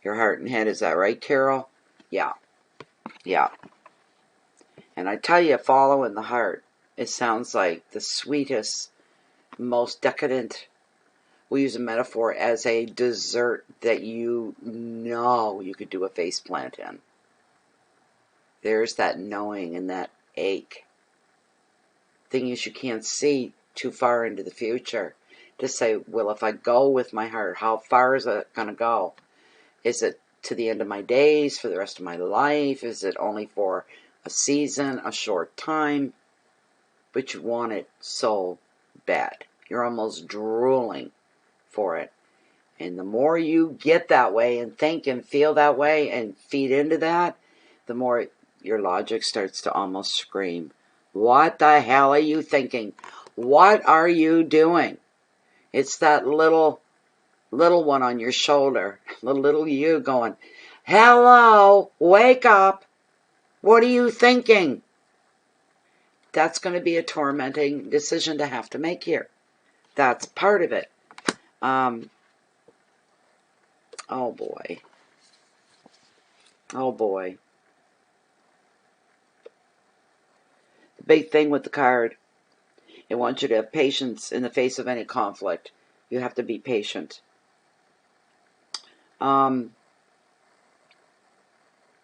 Speaker 1: your heart and head, is that right, Carol? Yeah. Yeah. And I tell you, following the heart, it sounds like the sweetest, most decadent. We use a metaphor as a dessert that you know you could do a faceplant in. There's that knowing and that ache. Thing is, you can't see too far into the future to say, well, if I go with my heart, how far is it going to go? Is it to the end of my days, for the rest of my life? Is it only for a season, a short time? But you want it so bad. You're almost drooling for it. And the more you get that way and think and feel that way and feed into that, the more your logic starts to almost scream, what the hell are you thinking? What are you doing? It's that little one on your shoulder, the little you going, hello, wake up. What are you thinking? That's going to be a tormenting decision to have to make here. That's part of it. Oh boy. Oh boy. The big thing with the card, it wants you to have patience in the face of any conflict. You have to be patient. You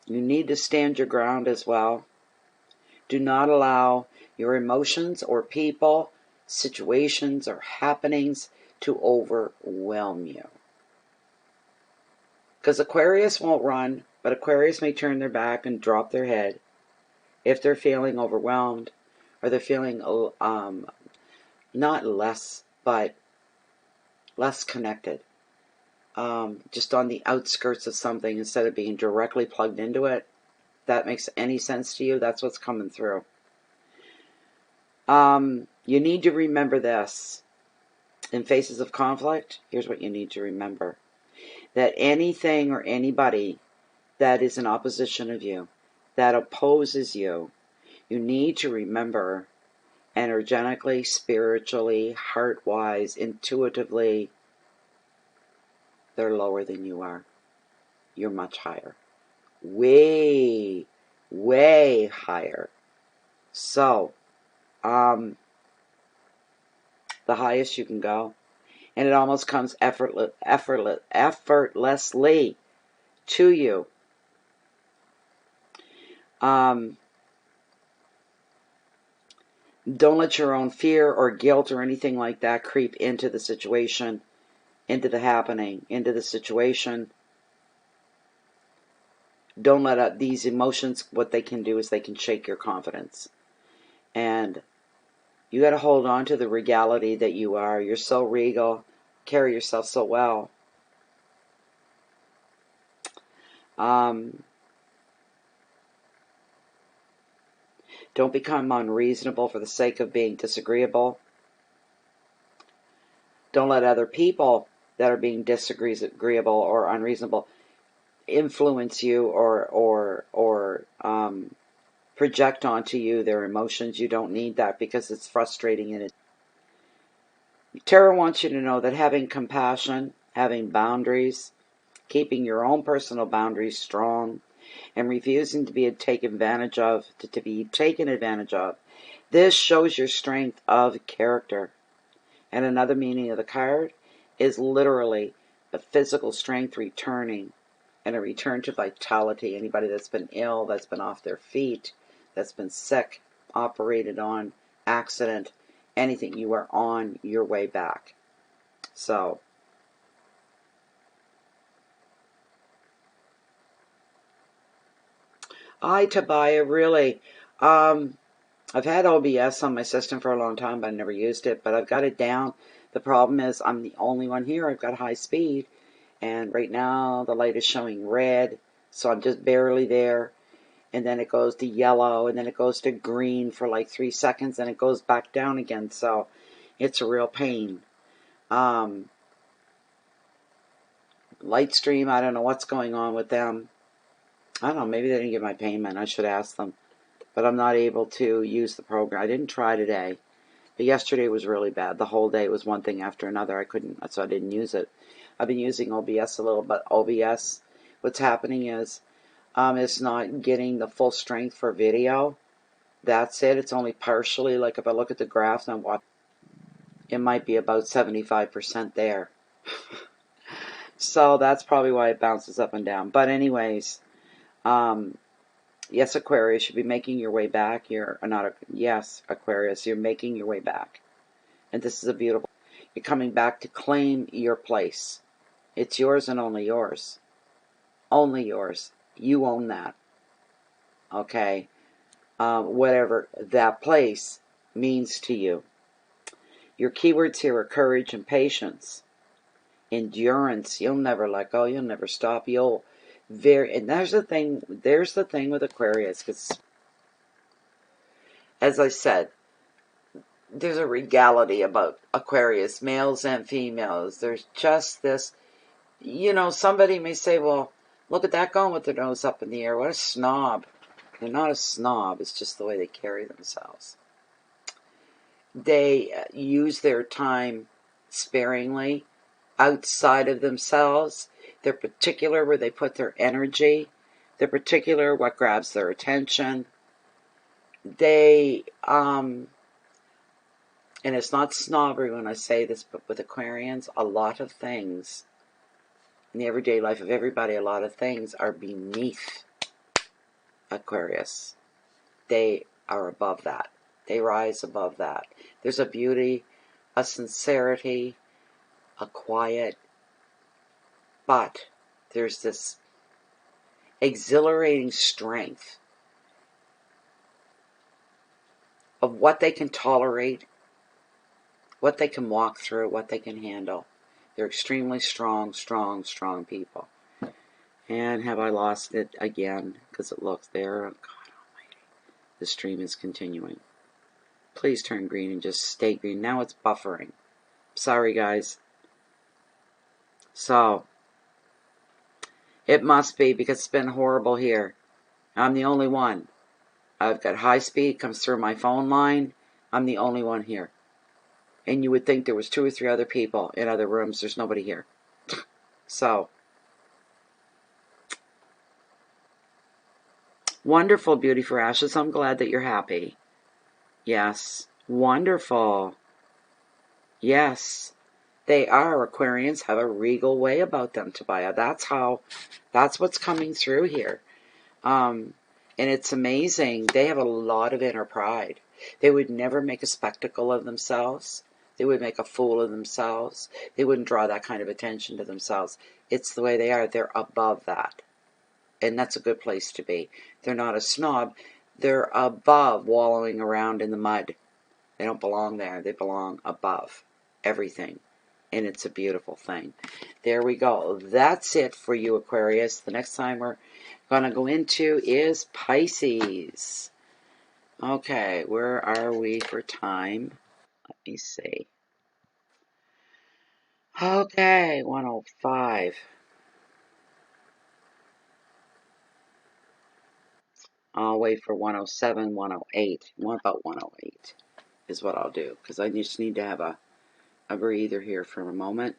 Speaker 1: need to stand your ground as well. Do not allow your emotions or people, situations or happenings to overwhelm you. Because Aquarius won't run, but Aquarius may turn their back and drop their head if they're feeling overwhelmed or they're feeling not less, but less connected. Just on the outskirts of something instead of being directly plugged into it. If that makes any sense to you, that's what's coming through. You need to remember this. In faces of conflict, here's what you need to remember. That anything or anybody that is in opposition of you, that opposes you, you need to remember energetically, spiritually, heart-wise, intuitively, they're lower than you are. You're much higher. Way, way higher. So, the highest you can go. And it almost comes effortlessly to you. Don't let your own fear or guilt or anything like that creep into the situation, into the happening, into the situation. Don't let these emotions, what they can do is they can shake your confidence. And you got to hold on to the regality that you are. You're so regal. Carry yourself so well. Don't become unreasonable for the sake of being disagreeable. Don't let other people that are being disagreeable or unreasonable influence you or project onto you their emotions. You don't need that because it's frustrating. And Tarot wants you to know that having compassion, having boundaries, keeping your own personal boundaries strong, and refusing to be taken advantage of, to be taken advantage of. This shows your strength of character. And another meaning of the card is literally a physical strength returning and a return to vitality. Anybody that's been ill, that's been off their feet, that's been sick, operated on, accident, anything, you are on your way back. So, Tobiah, really, I've had OBS on my system for a long time, but I never used it, but I've got it down. The problem is I'm the only one here. I've got high speed, and right now the light is showing red, so I'm just barely there. And then it goes to yellow, and then it goes to green for like 3 seconds, and it goes back down again, so it's a real pain. Lightstream, I don't know what's going on with them. I don't know, maybe they didn't get my payment. I should ask them. But I'm not able to use the program. I didn't try today. But yesterday was really bad. The whole day was one thing after another. I couldn't, so I didn't use it. I've been using OBS a little, but OBS, what's happening is it's not getting the full strength for video. That's it. It's only partially, like if I look at the graphs and watch, it might be about 75% there. So that's probably why it bounces up and down. But anyways, yes, Aquarius, you'll be making your way back. Yes, Aquarius, you're making your way back. And this is a beautiful, you're coming back to claim your place. It's yours and only yours. Only yours. You own that. Okay? Whatever that place means to you. Your keywords here are courage and patience. Endurance. You'll never let go. You'll never stop. And there's the thing with Aquarius, because as I said, there's a regality about Aquarius, males and females. There's just this, somebody may say, well, look at that going with their nose up in the air. What a snob. They're not a snob. It's just the way they carry themselves. They use their time sparingly, outside of themselves. They're particular where they put their energy. They're particular what grabs their attention. They, and it's not snobbery when I say this, but with Aquarians, a lot of things, in the everyday life of everybody, a lot of things are beneath Aquarius. They are above that. They rise above that. There's a beauty, a sincerity, a quiet, but there's this exhilarating strength of what they can tolerate, what they can walk through, what they can handle. They're extremely strong, strong, strong people. And have I lost it again? Because it looks there. Oh, God almighty. The stream is continuing. Please turn green and just stay green. Now it's buffering. Sorry, guys. So, it must be because it's been horrible here. I'm the only one. I've got high speed, comes through my phone line. I'm the only one here. And you would think there was 2 or 3 other people in other rooms. There's nobody here. So, wonderful, Beauty for Ashes. I'm glad that you're happy. Yes. Wonderful. Yes. They are. Aquarians have a regal way about them, Tobiah. That's what's coming through here. And it's amazing. They have a lot of inner pride. They would never make a spectacle of themselves. They would make a fool of themselves. They wouldn't draw that kind of attention to themselves. It's the way they are. They're above that. And that's a good place to be. They're not a snob. They're above wallowing around in the mud. They don't belong there. They belong above everything. And it's a beautiful thing. There we go. That's it for you, Aquarius. The next time we're going to go into is Pisces. Okay, where are we for time? Let me see. Okay, 105. I'll wait for 107, 108. What about 108 is what I'll do. Because I just need to have a breather here for a moment.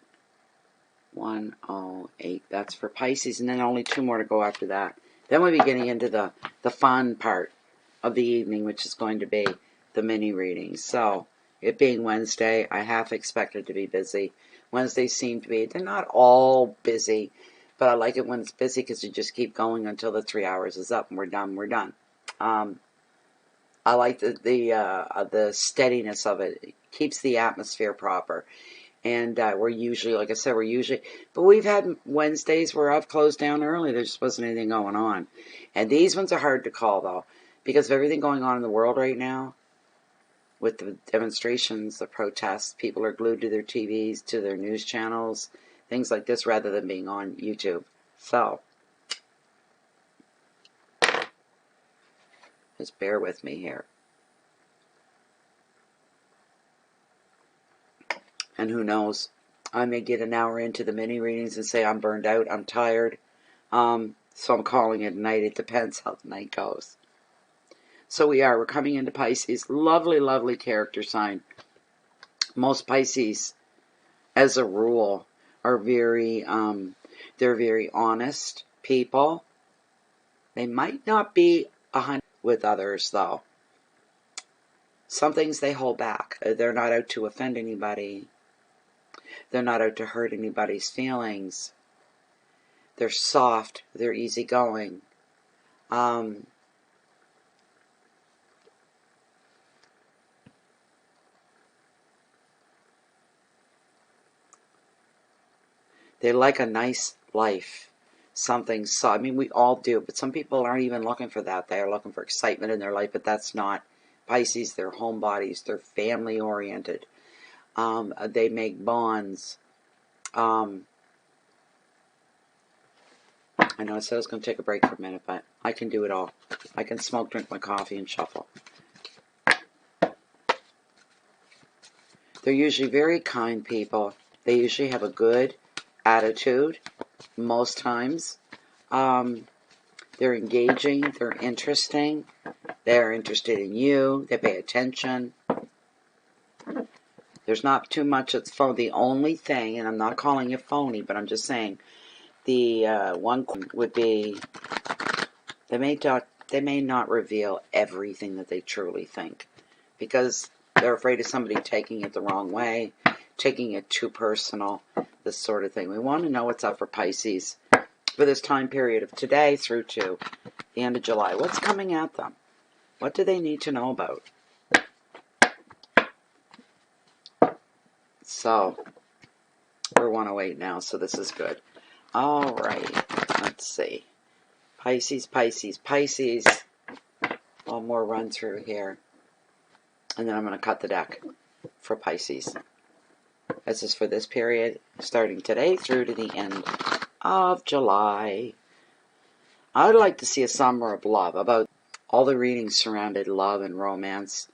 Speaker 1: 108. That's for Pisces, and then only 2 more to go after that. Then we'll be getting into the fun part of the evening, which is going to be the mini readings. So, it being Wednesday, I half expected to be busy. Wednesdays seem to be, they're not all busy, but I like it when it's busy because you just keep going until the 3 hours is up and we're done. I like the steadiness of it. It keeps the atmosphere proper. And we're usually, like I said, but we've had Wednesdays where I've closed down early. There just wasn't anything going on. And these ones are hard to call, though, because of everything going on in the world right now. With the demonstrations, the protests, people are glued to their TVs, to their news channels, things like this, rather than being on YouTube. So, just bear with me here. And who knows, I may get an hour into the mini readings and say I'm burned out, I'm tired. So I'm calling it a night. It depends how the night goes. So we're coming into Pisces. Lovely, lovely character sign. Most Pisces, as a rule, are very, they're very honest people. They might not be 100 with others, though. Some things they hold back. They're not out to offend anybody. They're not out to hurt anybody's feelings. They're soft. They're easygoing. They like a nice life. Something so. I mean, we all do, but some people aren't even looking for that. They are looking for excitement in their life, but that's not Pisces. They're homebodies. They're family-oriented. They make bonds. I know I said I was going to take a break for a minute, but I can do it all. I can smoke, drink my coffee, and shuffle. They're usually very kind people. They usually have a good attitude most times. They're engaging. They're interesting. They're interested in you. They pay attention. There's not too much that's phony. The only thing, and I'm not calling it phony, but I'm just saying, the one would be they may not reveal everything that they truly think, because they're afraid of somebody taking it the wrong way, taking it too personal, this sort of thing. We want to know what's up for Pisces for this time period of today through to the end of July. What's coming at them? What do they need to know about? So, we're 108 now, so this is good. All right, let's see. Pisces, Pisces, Pisces. One more run through here. And then I'm going to cut the deck for Pisces. This is for this period, starting today through to the end of July. I'd like to see a summer of love. About all the readings surrounded love and romance.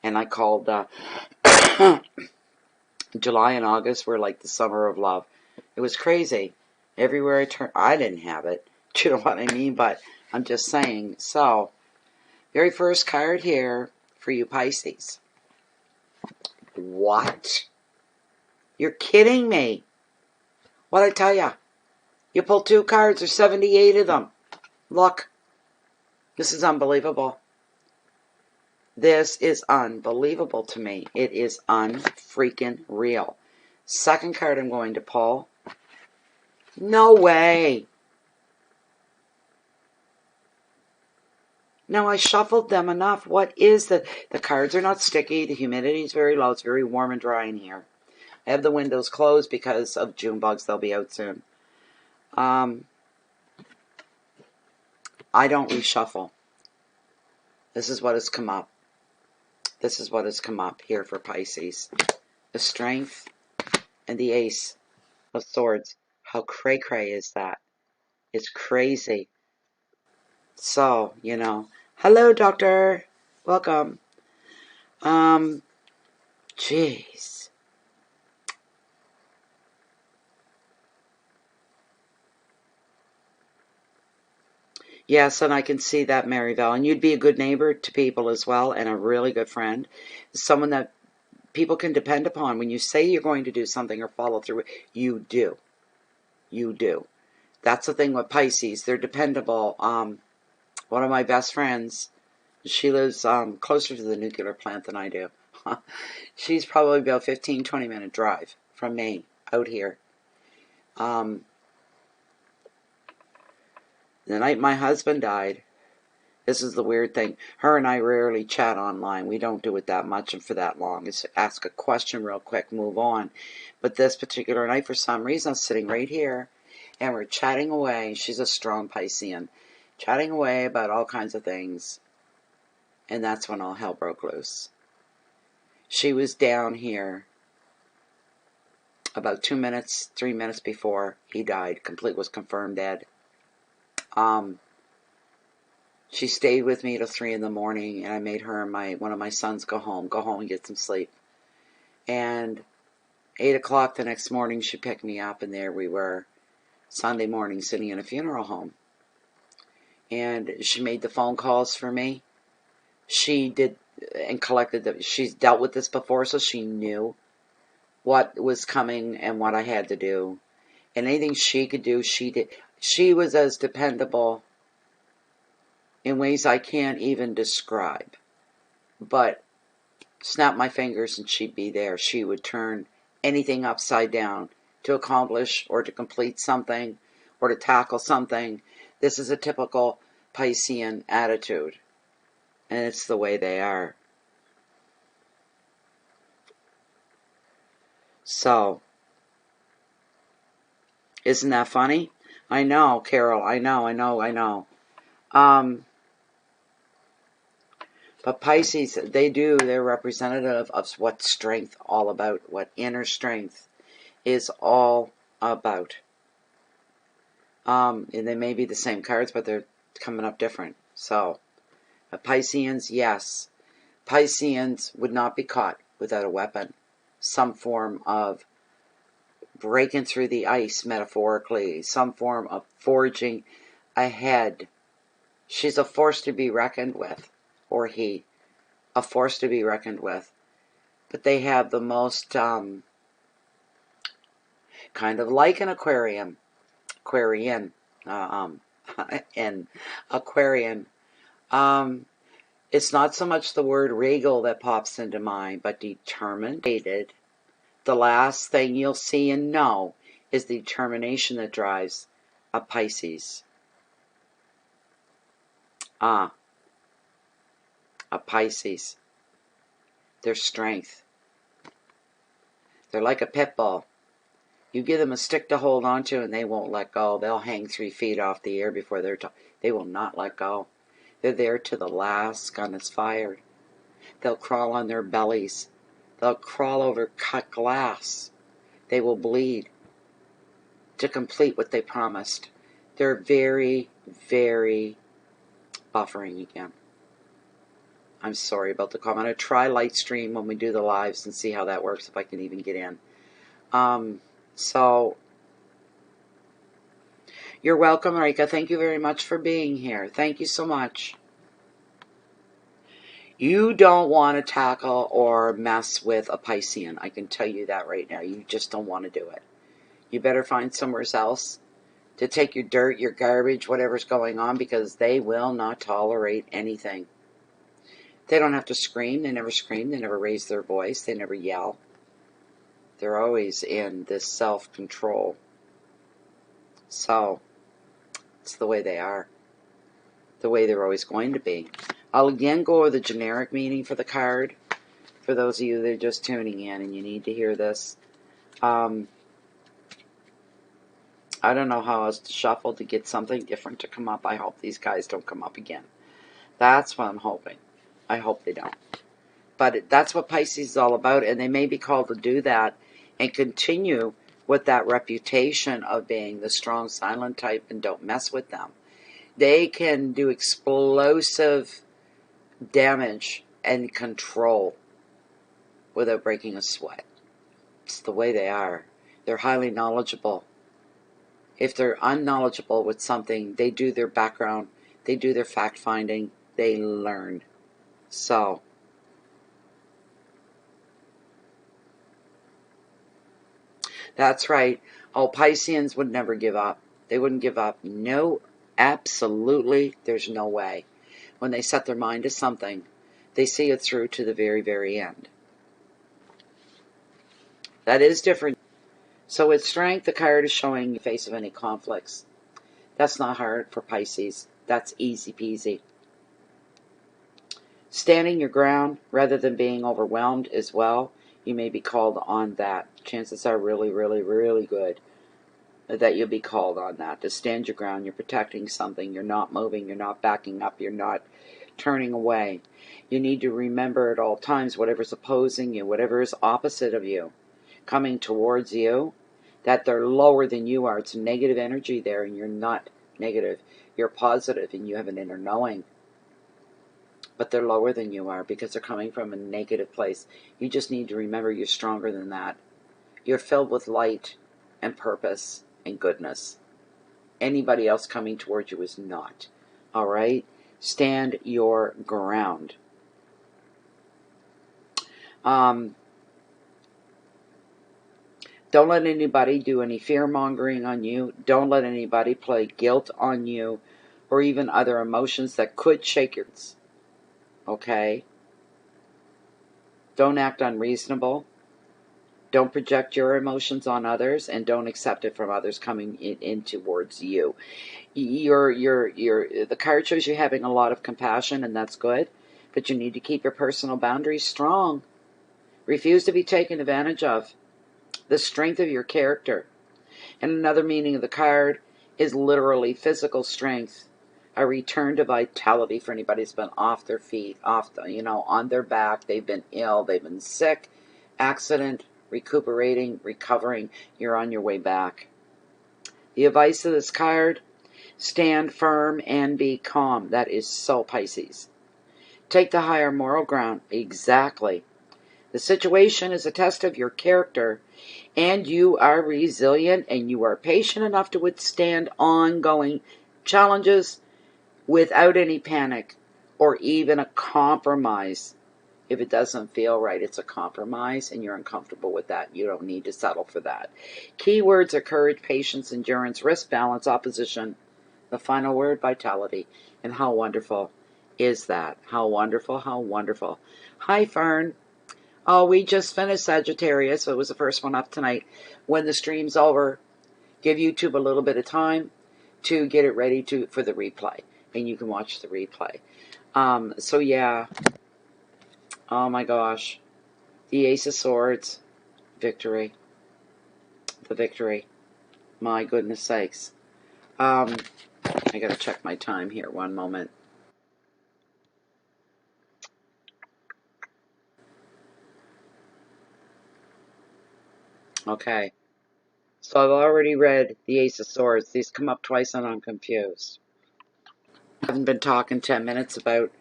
Speaker 1: And I called July and August were like the summer of love. It was crazy. Everywhere I turned, I didn't have it. Do you know what I mean? But I'm just saying. So, very first card here for you Pisces. What? You're kidding me. What'd I tell ya? You pulled 2 cards. There's 78 of them. Look. This is unbelievable. This is unbelievable to me. It is unfreaking real. Second card I'm going to pull. No way. Now, I shuffled them enough. What is the cards are not sticky. The humidity is very low. It's very warm and dry in here. I have the windows closed because of June bugs. They'll be out soon. I don't reshuffle. This is what has come up. This is what has come up here for Pisces. The Strength and the Ace of Swords. How cray-cray is that? It's crazy. So, you know. Hello, doctor. Welcome. Jeez. Yes, and I can see that, Maryville. And you'd be a good neighbor to people as well, and a really good friend. Someone that people can depend upon. When you say you're going to do something or follow through, you do. you do. That's the thing with Pisces. They're dependable. One of my best friends, she lives closer to the nuclear plant than I do. She's probably about 15-20 minute drive from me out here. The night my husband died, this is the weird thing. Her and I rarely chat online. We don't do it that much and for that long. It's ask a question real quick, move on. But this particular night, for some reason, I was sitting right here, and we're chatting away. She's a strong Piscean. Chatting away about all kinds of things. And that's when all hell broke loose. She was down here about 2 minutes, 3 minutes before he died. Was confirmed dead. She stayed with me till 3 in the morning, and I made her and one of my sons go home and get some sleep. And 8 o'clock the next morning, she picked me up, and there we were, Sunday morning, sitting in a funeral home. And she made the phone calls for me. She did and collected she's dealt with this before, so she knew what was coming and what I had to do. And anything she could do, she did. She was as dependable in ways I can't even describe. But snap my fingers and she'd be there. She would turn anything upside down to accomplish or to complete something or to tackle something. This is a typical Piscean attitude. And it's the way they are. So, isn't that funny? I know, Carol. I know. But Pisces, they're representative of what strength all about, what inner strength is all about. And they may be the same cards, but they're coming up different. So, Pisceans, yes. Pisceans would not be caught without a weapon. Some form of breaking through the ice, metaphorically. Some form of forging ahead. She's a force to be reckoned with. Or he. A force to be reckoned with. But they have the most, kind of like an Aquarian. An Aquarian. It's not so much the word regal that pops into mind, but determined. The last thing you'll see and know is the determination that drives a Pisces. A Pisces. Their strength. They're like a pit bull. You give them a stick to hold on to and they won't let go. They'll hang 3 feet off the air before they will not let go. They're there till the last gun is fired. They'll crawl on their bellies. They'll crawl over cut glass. They will bleed to complete what they promised. They're very, very buffering again. I'm sorry about the call. I'm going to try light stream when we do the lives and see how that works, if I can even get in. So, you're welcome, Rika. Thank you very much for being here. Thank you so much. You don't want to tackle or mess with a Piscean. I can tell you that right now. You just don't want to do it. You better find somewhere else to take your dirt, your garbage, whatever's going on, because they will not tolerate anything. They don't have to scream. They never scream. They never raise their voice. They never yell. They're always in this self-control. So, it's the way they are. The way they're always going to be. I'll again go over the generic meaning for the card. For those of you that are just tuning in and you need to hear this. I don't know how else to shuffle to get something different to come up. I hope these guys don't come up again. That's what I'm hoping. I hope they don't. But that's what Pisces is all about, and they may be called to do that and continue with that reputation of being the strong, silent type and don't mess with them. They can do explosive damage and control without breaking a sweat. It's the way they are. They're highly knowledgeable. If they're unknowledgeable with something, they do their background, they do their fact-finding, they learn. So, That's right. Oh, Pisceans would never give up. They wouldn't give up. No, absolutely, there's no way. When they set their mind to something, they see it through to the very, very end. That is different. So with strength, the card is showing in the face of any conflicts. That's not hard for Pisces. That's easy peasy. Standing your ground rather than being overwhelmed as well. You may be called on that. Chances are really, really, really good that you'll be called on that. To stand your ground. You're protecting something. You're not moving. You're not backing up. You're not turning away. You need to remember at all times whatever's opposing you, whatever is opposite of you, coming towards you, that they're lower than you are. It's negative energy there, and you're not negative. You're positive, and you have an inner knowing. But they're lower than you are because they're coming from a negative place. You just need to remember you're stronger than that. You're filled with light and purpose and goodness. Anybody else coming towards you is not. All right? Stand your ground. Don't let anybody do any fear-mongering on you. Don't let anybody play guilt on you or even other emotions that could shake your... Okay? Don't act unreasonable. Don't project your emotions on others, and don't accept it from others coming in towards you. The card shows you having a lot of compassion, and that's good, but you need to keep your personal boundaries strong. Refuse to be taken advantage of. The strength of your character. And another meaning of the card is literally physical strength. A return to vitality for anybody who's been off their feet, on their back. They've been ill, they've been sick, accident, recuperating, recovering. You're on your way back. The advice of this card, stand firm and be calm. That is so Pisces. Take the higher moral ground. Exactly. The situation is a test of your character, and you are resilient and you are patient enough to withstand ongoing challenges without any panic or even a compromise. If it doesn't feel right, it's a compromise and you're uncomfortable with that. You don't need to settle for that. Keywords are courage, patience, endurance, risk, balance, opposition. The final word, vitality. And how wonderful is that? How wonderful, how wonderful. Hi, Fern. Oh, we just finished Sagittarius, so it was the first one up tonight. When the stream's over, give YouTube a little bit of time to get it ready for the replay. And you can watch the replay. So yeah. Oh my gosh. The Ace of Swords. Victory. The victory. My goodness sakes. I gotta check my time here. One moment. Okay. So I've already read the Ace of Swords. These come up twice and I'm confused. I haven't been talking 10 minutes about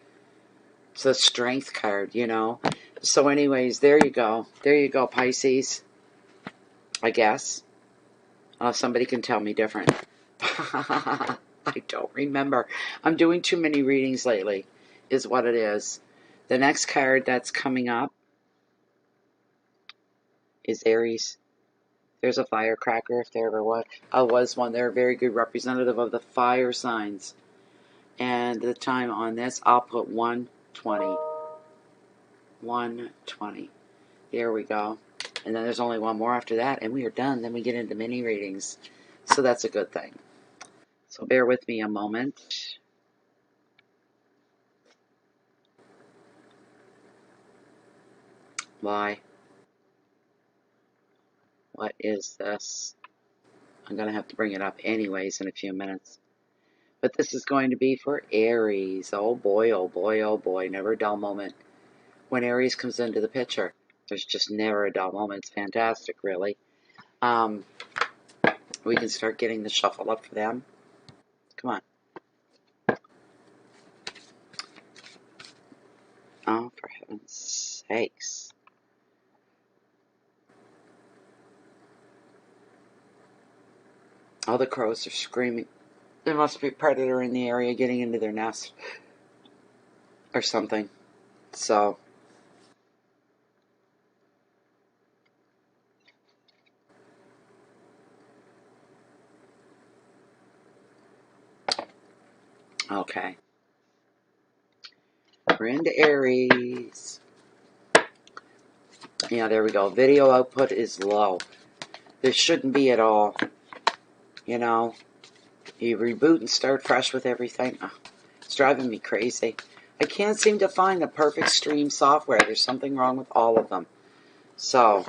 Speaker 1: the strength card, So anyways, there you go. There you go, Pisces. I guess. Unless somebody can tell me different. I don't remember. I'm doing too many readings lately, is what it is. The next card that's coming up is Aries. There's a firecracker if there ever was one. They're a very good representative of the fire signs. And the time on this, I'll put 1:20. 1:20. There we go. And then there's only one more after that, and we are done. Then we get into mini readings. So that's a good thing. So bear with me a moment. Why? What is this? I'm going to have to bring it up anyways in a few minutes. But this is going to be for Aries. Oh boy, oh boy, oh boy. Never a dull moment. When Aries comes into the picture, there's just never a dull moment. It's fantastic, really. We can start getting the shuffle up for them. Come on. Oh, for heaven's sakes. All the crows are screaming. There must be a predator in the area getting into their nest. Or something. So. Okay. We're into Aries. Yeah, there we go. Video output is low. This shouldn't be at all. You know, you reboot and start fresh with everything. Oh, it's driving me crazy. I can't seem to find the perfect stream software. There's something wrong with all of them. So,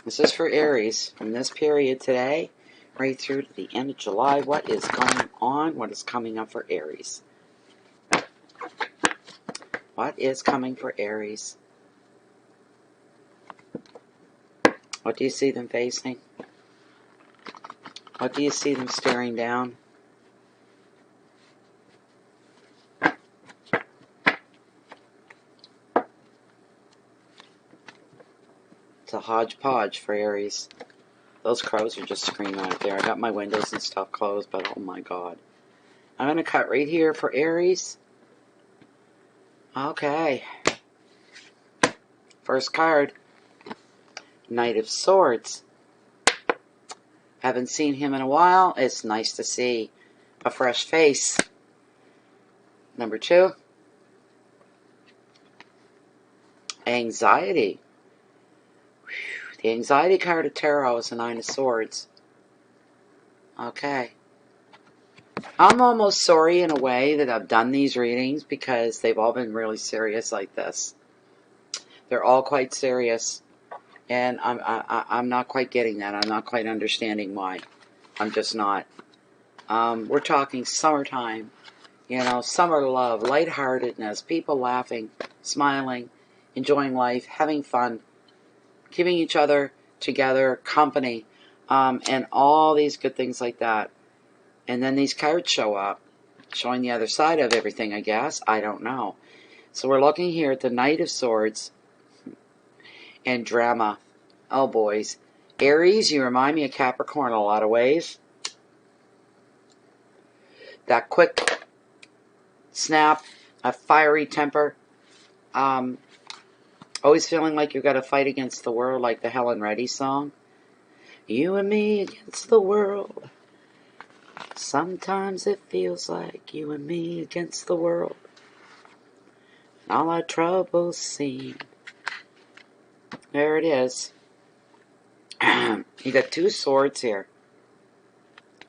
Speaker 1: this is for Aries. From this period today, right through to the end of July, what is going on? What is coming up for Aries? What is coming for Aries? What do you see them facing? What do you see them staring down? It's a hodgepodge for Aries. Those crows are just screaming out there. I got my windows and stuff closed, but oh my God. I'm going to cut right here for Aries. Okay. First card. Knight of Swords. Haven't seen him in a while. It's nice to see a fresh face. Number 2. Anxiety. The anxiety card of tarot is the 9 of Swords. Okay. I'm almost sorry in a way that I've done these readings because they've all been really serious like this. They're all quite serious. And I'm not quite getting that. I'm not quite understanding why. I'm just not. We're talking summertime. You know, summer love, lightheartedness, people laughing, smiling, enjoying life, having fun, keeping each other together, company, and all these good things like that. And then these cards show up, showing the other side of everything, I guess. I don't know. So we're looking here at the Knight of Swords and drama. Oh, boys. Aries, you remind me of Capricorn in a lot of ways. That quick snap, a fiery temper. Always feeling like you've got to fight against the world, like the Helen Reddy song. You and me against the world. Sometimes it feels like you and me against the world. And all our troubles seem. There it is. You got 2 swords here.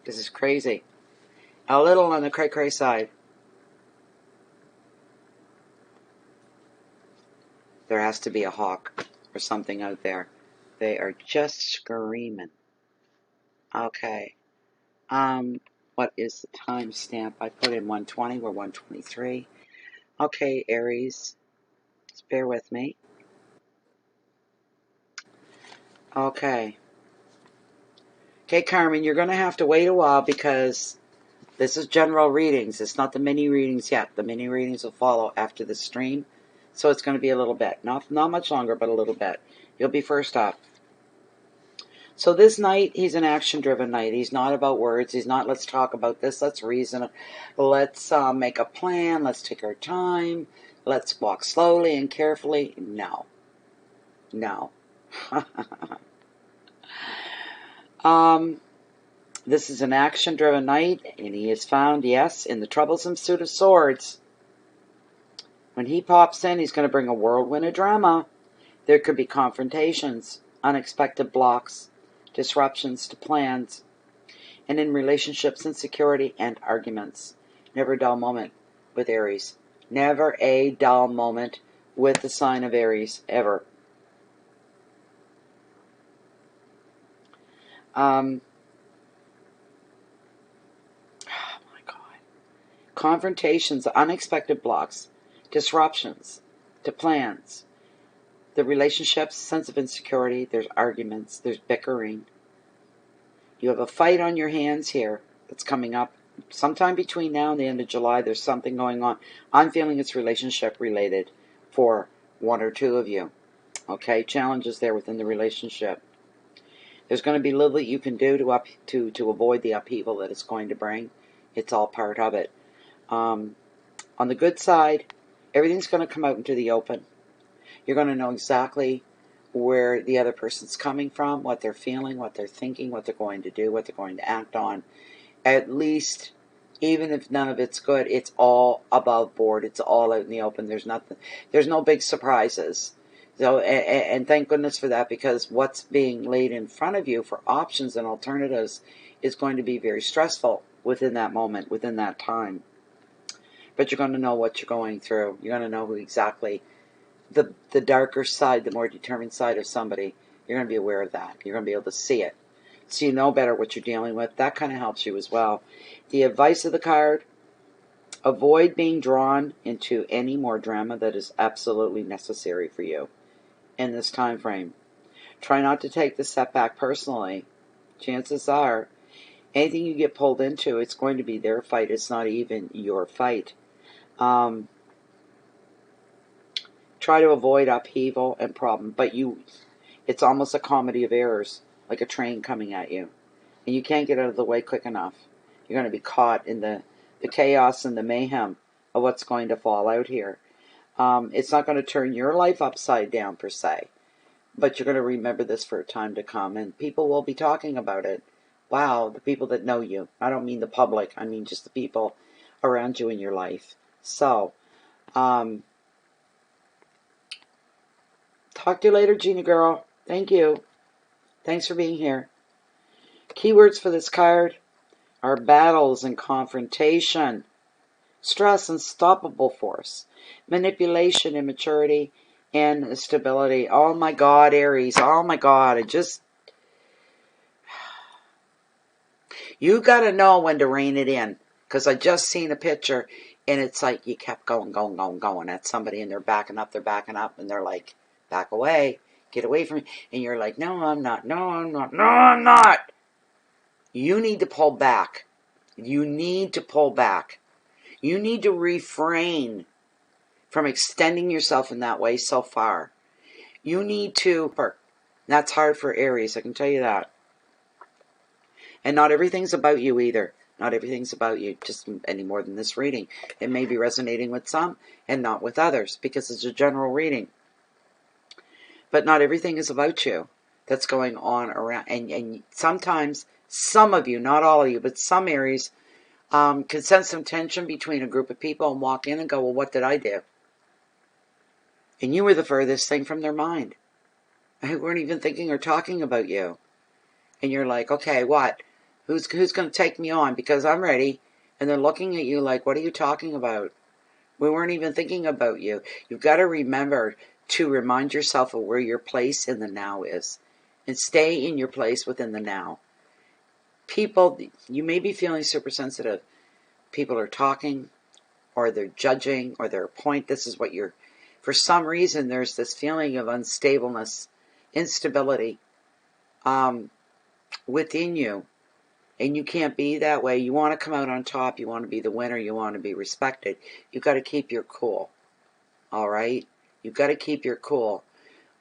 Speaker 1: This is crazy. A little on the cray-cray side. There has to be a hawk or something out there. They are just screaming. Okay. What is the timestamp? I put in 120. We're 123. Okay, Aries. Just bear with me. Okay. Okay, Carmen, you're going to have to wait a while because this is general readings. It's not the mini readings yet. The mini readings will follow after the stream. So it's going to be a little bit. Not much longer, but a little bit. You'll be first up. So this knight, he's an action-driven knight. He's not about words. He's not, let's talk about this. Let's reason. Let's make a plan. Let's take our time. Let's walk slowly and carefully. No. No. This is an action-driven knight, and he is found, yes, in the troublesome suit of swords. When he pops in, he's going to bring a whirlwind of drama. There could be confrontations, unexpected blocks, disruptions to plans, and in relationships, insecurity and arguments. Never a dull moment with Aries. Never a dull moment with the sign of Aries, ever. Oh my God. Confrontations, unexpected blocks, disruptions to plans. The relationships, sense of insecurity, there's arguments, there's bickering. You have a fight on your hands here that's coming up. Sometime between now and the end of July, there's something going on. I'm feeling it's relationship related for 1 or 2 of you. Okay, challenges there within the relationship. There's going to be little that you can do to avoid the upheaval that it's going to bring. It's all part of it. On the good side, everything's going to come out into the open. You're going to know exactly where the other person's coming from, what they're feeling, what they're thinking, what they're going to do, what they're going to act on. At least Even if none of it's good, it's all above board. It's all out in the open. There's nothing. There's no big surprises. So, and thank goodness for that, because what's being laid in front of you for options and alternatives is going to be very stressful within that moment, within that time. But you're going to know what you're going through. You're going to know who exactly, the darker side, the more determined side of somebody. You're going to be aware of that. You're going to be able to see it. So you know better what you're dealing with. That kind of helps you as well. The advice of the card: avoid being drawn into any more drama that is absolutely necessary for you in this time frame. Try not to take the setback personally. Chances are, anything you get pulled into, it's going to be their fight. It's not even your fight. Try to avoid upheaval and problem, but it's almost a comedy of errors, like a train coming at you. And you can't get out of the way quick enough. You're going to be caught in the chaos and the mayhem of what's going to fall out here. It's not going to turn your life upside down, per se. But you're going to remember this for a time to come. And people will be talking about it. Wow, the people that know you. I don't mean the public. I mean just the people around you in your life. So, talk to you later, Gina girl. Thank you. Thanks for being here. Keywords for this card are battles and confrontation, stress, unstoppable force, manipulation, immaturity, and stability. Oh my God, Aries. Oh my God. You got to know when to rein it in. Because I just seen a picture, and it's like you kept going at somebody, and they're backing up, and they're like, back away, get away from me. And you're like, no, I'm not, no, I'm not, no, I'm not. You need to pull back. You need to pull back. You need to refrain from extending yourself in that way so far. You need to, that's hard for Aries, I can tell you that. And not everything's about you either. Not everything's about you, just any more than this reading. It may be resonating with some and not with others, because it's a general reading. But not everything is about you that's going on around. And sometimes, some of you, not all of you, but some Aries can sense some tension between a group of people and walk in and go, well, what did I do? And you were the furthest thing from their mind. They weren't even thinking or talking about you. And you're like, okay, what? Who's going to take me on? Because I'm ready. And they're looking at you like, what are you talking about? We weren't even thinking about you. You've got to remember to remind yourself of where your place in the now is. And stay in your place within the now. People, you may be feeling super sensitive. People are talking, or they're judging, or they're a point. This is what you're... For some reason, there's this feeling of unstableness, instability within you. And you can't be that way. You want to come out on top. You want to be the winner. You want to be respected. You've got to keep your cool. All right? You've got to keep your cool.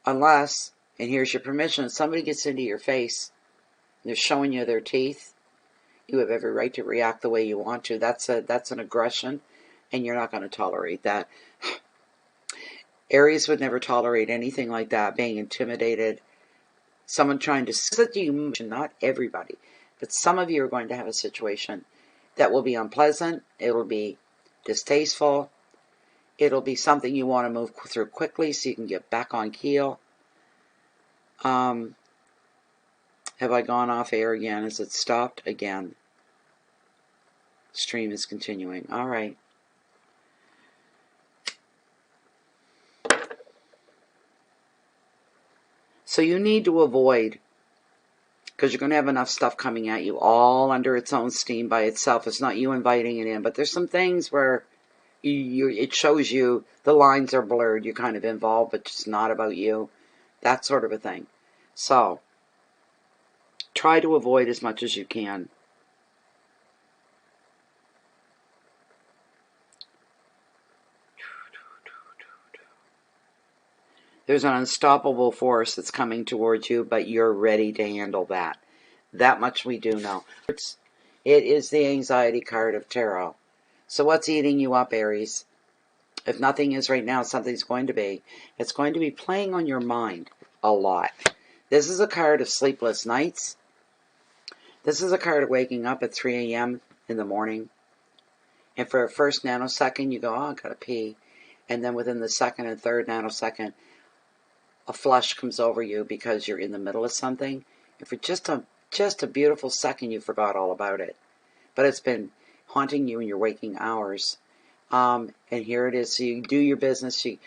Speaker 1: Unless, and here's your permission, somebody gets into your face, and they're showing you their teeth, you have every right to react the way you want to. That's an aggression, and you're not going to tolerate that. Aries would never tolerate anything like that, being intimidated. Someone trying to set you, not everybody. But some of you are going to have a situation that will be unpleasant. It'll be distasteful. It'll be something you want to move through quickly so you can get back on keel. Have I gone off air again? Is it stopped again? Stream is continuing. All right. So you need to avoid, because you're going to have enough stuff coming at you all under its own steam by itself. It's not you inviting it in. But there's some things where it shows you the lines are blurred. You're kind of involved, but it's not about you. That sort of a thing. So, try to avoid as much as you can. There's an unstoppable force that's coming towards you, but you're ready to handle that. That much we do know. It is the anxiety card of tarot. So what's eating you up, Aries? If nothing is right now, something's going to be. It's going to be playing on your mind a lot. This is a card of sleepless nights. This is a card of waking up at 3 a.m. in the morning And for a first nanosecond, you go, oh, I gotta pee. And then within the second and third nanosecond, a flush comes over you because you're in the middle of something. And for just a beautiful second, you forgot all about it. But it's been haunting you in your waking hours. And here it is. So you do your business. You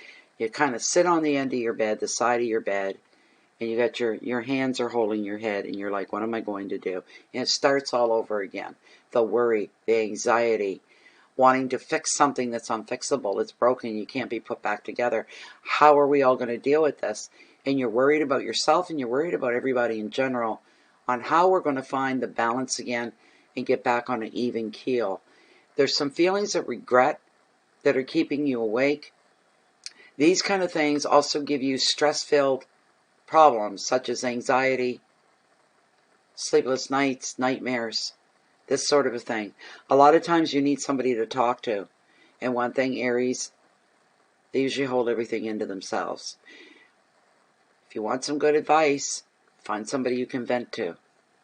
Speaker 1: kind of sit on the end of your bed, the side of your bed, and you got your hands are holding your head, and you're like, what am I going to do? And it starts all over again. The worry, the anxiety, wanting to fix something that's unfixable. It's broken. You can't be put back together. How are we all going to deal with this? And you're worried about yourself, and you're worried about everybody in general on how we're going to find the balance again and get back on an even keel. There's some feelings of regret that are keeping you awake. These kind of things also give you stress-filled problems such as anxiety, sleepless nights, nightmares, this sort of a thing. A lot of times you need somebody to talk to. And one thing, Aries, they usually hold everything into themselves. If you want some good advice, find somebody you can vent to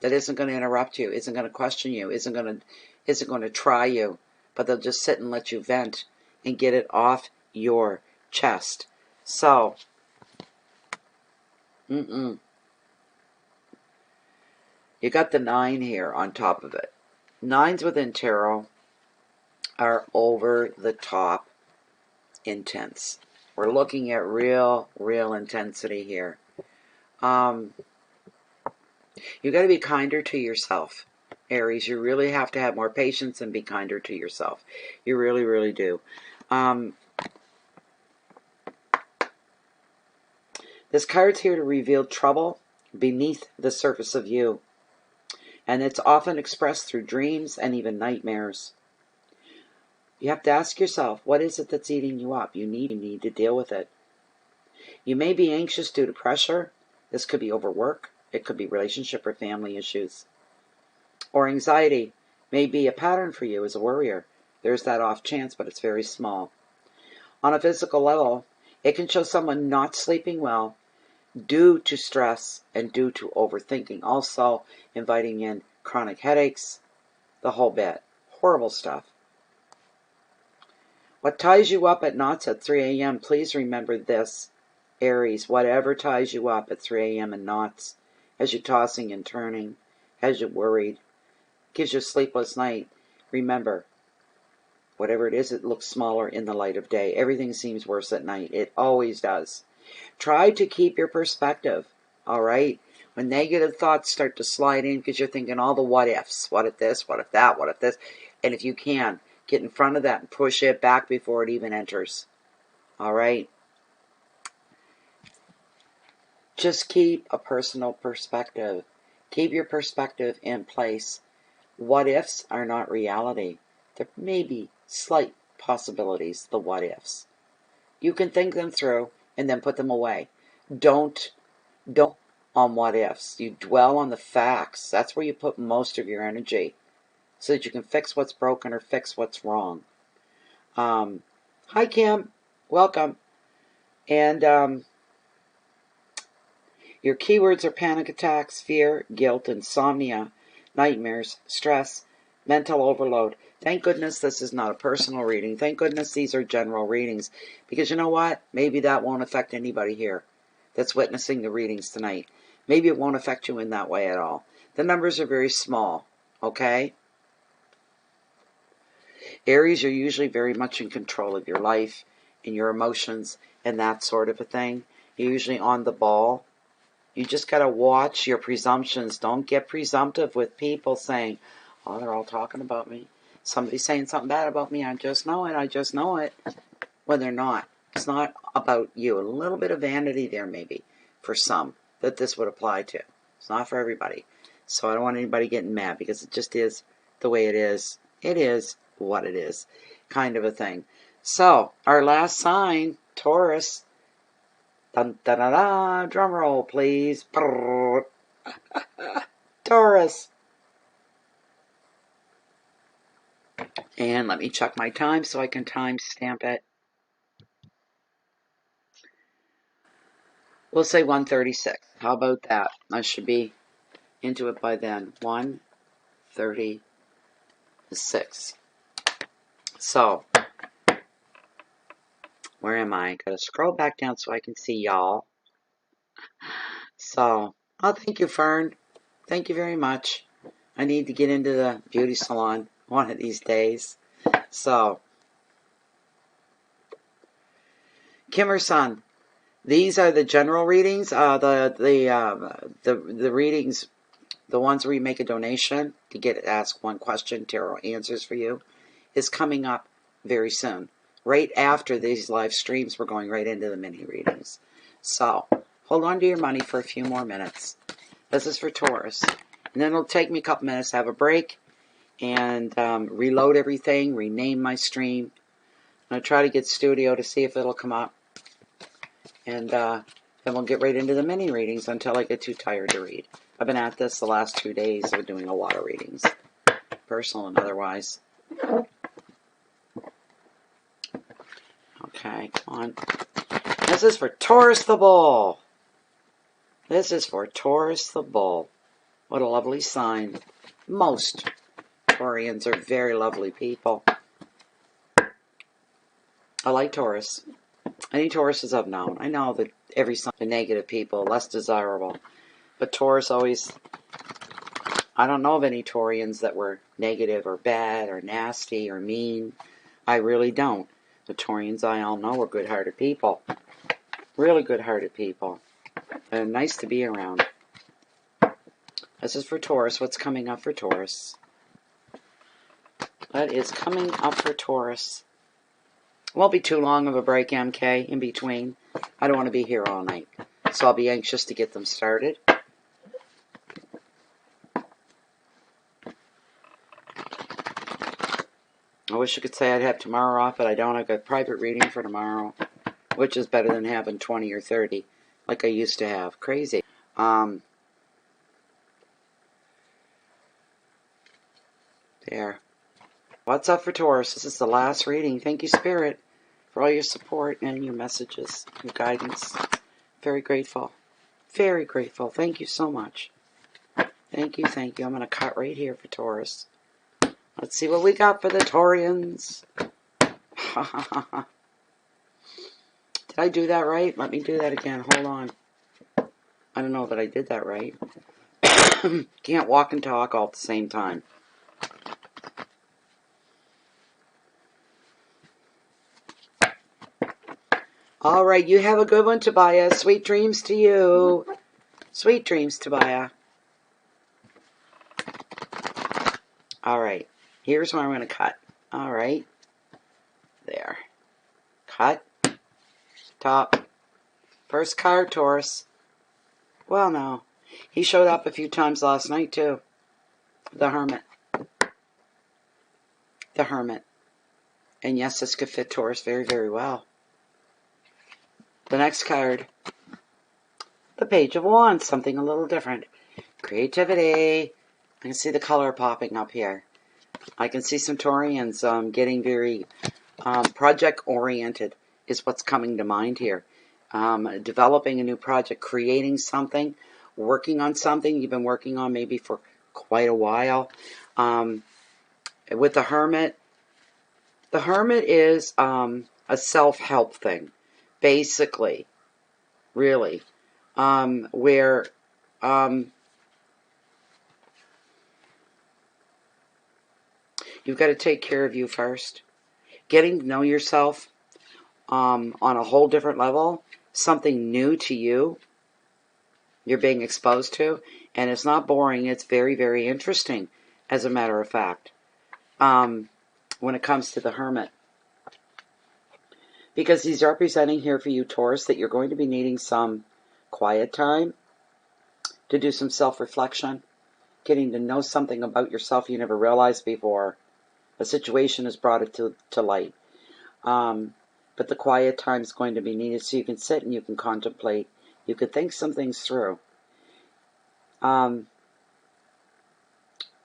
Speaker 1: that isn't going to interrupt you, isn't going to question you, isn't going to try you, but they'll just sit and let you vent and get it off your chest. So, you got the 9 here on top of it. 9s within tarot are over the top intense. We're looking at real intensity here. You got to be kinder to yourself, Aries. You really have to have more patience and be kinder to yourself. You really do. This card's here to reveal trouble beneath the surface of you. And it's often expressed through dreams and even nightmares. You have to ask yourself, what is it that's eating you up? You need to deal with it. You may be anxious due to pressure. This could be overwork. It could be relationship or family issues. Or anxiety may be a pattern for you as a worrier. There's that off chance, but it's very small. On a physical level, it can show someone not sleeping well due to stress and due to overthinking. Also, inviting in chronic headaches, the whole bit. Horrible stuff. What ties you up at knots at 3 a.m., please remember this, Aries. Whatever ties you up at 3 a.m. in knots, as you're tossing and turning, as you're worried, gives you a sleepless night, remember, whatever it is, it looks smaller in the light of day. Everything seems worse at night. It always does. Try to keep your perspective, all right? When negative thoughts start to slide in because you're thinking all the what ifs. What if this? What if that? What if this? And if you can, get in front of that and push it back before it even enters. All right? Just keep a personal perspective. Keep your perspective in place. What ifs are not reality. There may be slight possibilities, the what ifs. You can think them through and then put them away. Don't on what ifs. You dwell on the facts. That's where you put most of your energy so that you can fix what's broken or fix what's wrong. Hi, Kim. Welcome. And your keywords are panic attacks, fear, guilt, insomnia, nightmares, stress, mental overload. Thank goodness this is not a personal reading. Thank goodness these are general readings. Because you know what? Maybe that won't affect anybody here that's witnessing the readings tonight. Maybe it won't affect you in that way at all. The numbers are very small, okay? Aries, you're usually very much in control of your life and your emotions and that sort of a thing. You're usually on the ball. You just got to watch your presumptions. Don't get presumptive with people saying, oh, they're all talking about me. Somebody's saying something bad about me. I just know it. When they're not. It's not about you. A little bit of vanity there maybe for some that this would apply to. It's not for everybody. So I don't want anybody getting mad because it just is the way it is. It is what it is, kind of a thing. So our last sign, Taurus. Dun, da, da, da, drum roll, please. Taurus. And let me check my time so I can time stamp it. We'll say 1:36. How about that? I should be into it by then. 1:36. So, where am I? Gotta scroll back down so I can see y'all. So, oh, thank you, Fern. Thank you very much. I need to get into the beauty salon one of these days. So, Kimmer-san, these are the general readings. The readings, the ones where you make a donation to get ask one question, tarot answers for you, is coming up very soon. Right after these live streams, we're going right into the mini readings. So, hold on to your money for a few more minutes. This is for Taurus. And then it'll take me a couple minutes to have a break and reload everything, rename my stream. I'm going to try to get Studio to see if it'll come up. And then we'll get right into the mini readings until I get too tired to read. I've been at this the last 2 days of doing a lot of readings, personal and otherwise. Okay, come on. This is for Taurus the Bull. This is for Taurus the Bull. What a lovely sign. Most Taurians are very lovely people. I like Taurus. Any Tauruses I've known. I know that every sign of negative people, less desirable. But Taurus always... I don't know of any Taurians that were negative or bad or nasty or mean. I really don't. The Taurians I all know are good-hearted people. Really good-hearted people. They're nice to be around. This is for Taurus. What's coming up for Taurus? What is coming up for Taurus? Won't be too long of a break, MK, in between. I don't want to be here all night. So I'll be anxious to get them started. I wish I could say I'd have tomorrow off, but I don't. I've got private reading for tomorrow, which is better than having 20 or 30 like I used to have. Crazy. There. What's up for Taurus? This is the last reading. Thank you, Spirit, for all your support and your messages, your guidance. Very grateful. Very grateful. Thank you so much. Thank you, thank you. I'm going to cut right here for Taurus. Let's see what we got for the Taurians. Did I do that right? Let me do that again. Hold on. I don't know that I did that right. Can't walk and talk all at the same time. All right, you have a good one, Tobiah. Sweet dreams to you. Sweet dreams, Tobiah. All right, here's where I'm going to cut. All right, there. Cut. Top. First card, Taurus. Well, no. He showed up a few times last night, too. The Hermit. The Hermit. And yes, this could fit Taurus very, very well. The next card. The Page of Wands. Something a little different. Creativity. I can see the color popping up here. I can see some Taurians getting very project-oriented is what's coming to mind here. Developing a new project, creating something, working on something you've been working on maybe for quite a while. With the Hermit is a self-help thing, basically, really, where you've got to take care of you first. Getting to know yourself on a whole different level, something new to you, you're being exposed to, and it's not boring, it's very, very interesting, as a matter of fact, when it comes to the Hermit. Because he's representing here for you, Taurus, that you're going to be needing some quiet time to do some self-reflection, getting to know something about yourself you never realized before. A situation has brought it to light. But the quiet time is going to be needed so you can sit and you can contemplate. You can think some things through.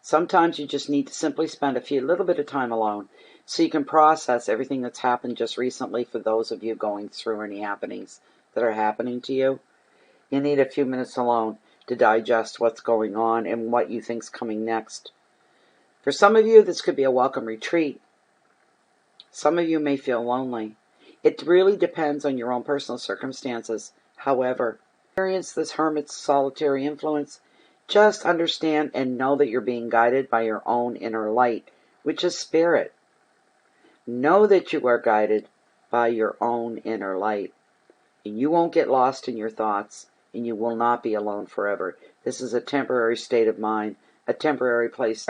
Speaker 1: Sometimes you just need to simply spend a little bit of time alone so you can process everything that's happened just recently for those of you going through any happenings that are happening to you. You need a few minutes alone to digest what's going on and what you think's coming next. For some of you, this could be a welcome retreat. Some of you may feel lonely. It really depends on your own personal circumstances. However, experience this hermit's solitary influence. Just understand and know that you're being guided by your own inner light, which is spirit. Know that you are guided by your own inner light. And you won't get lost in your thoughts, and you will not be alone forever. This is a temporary state of mind, a temporary place.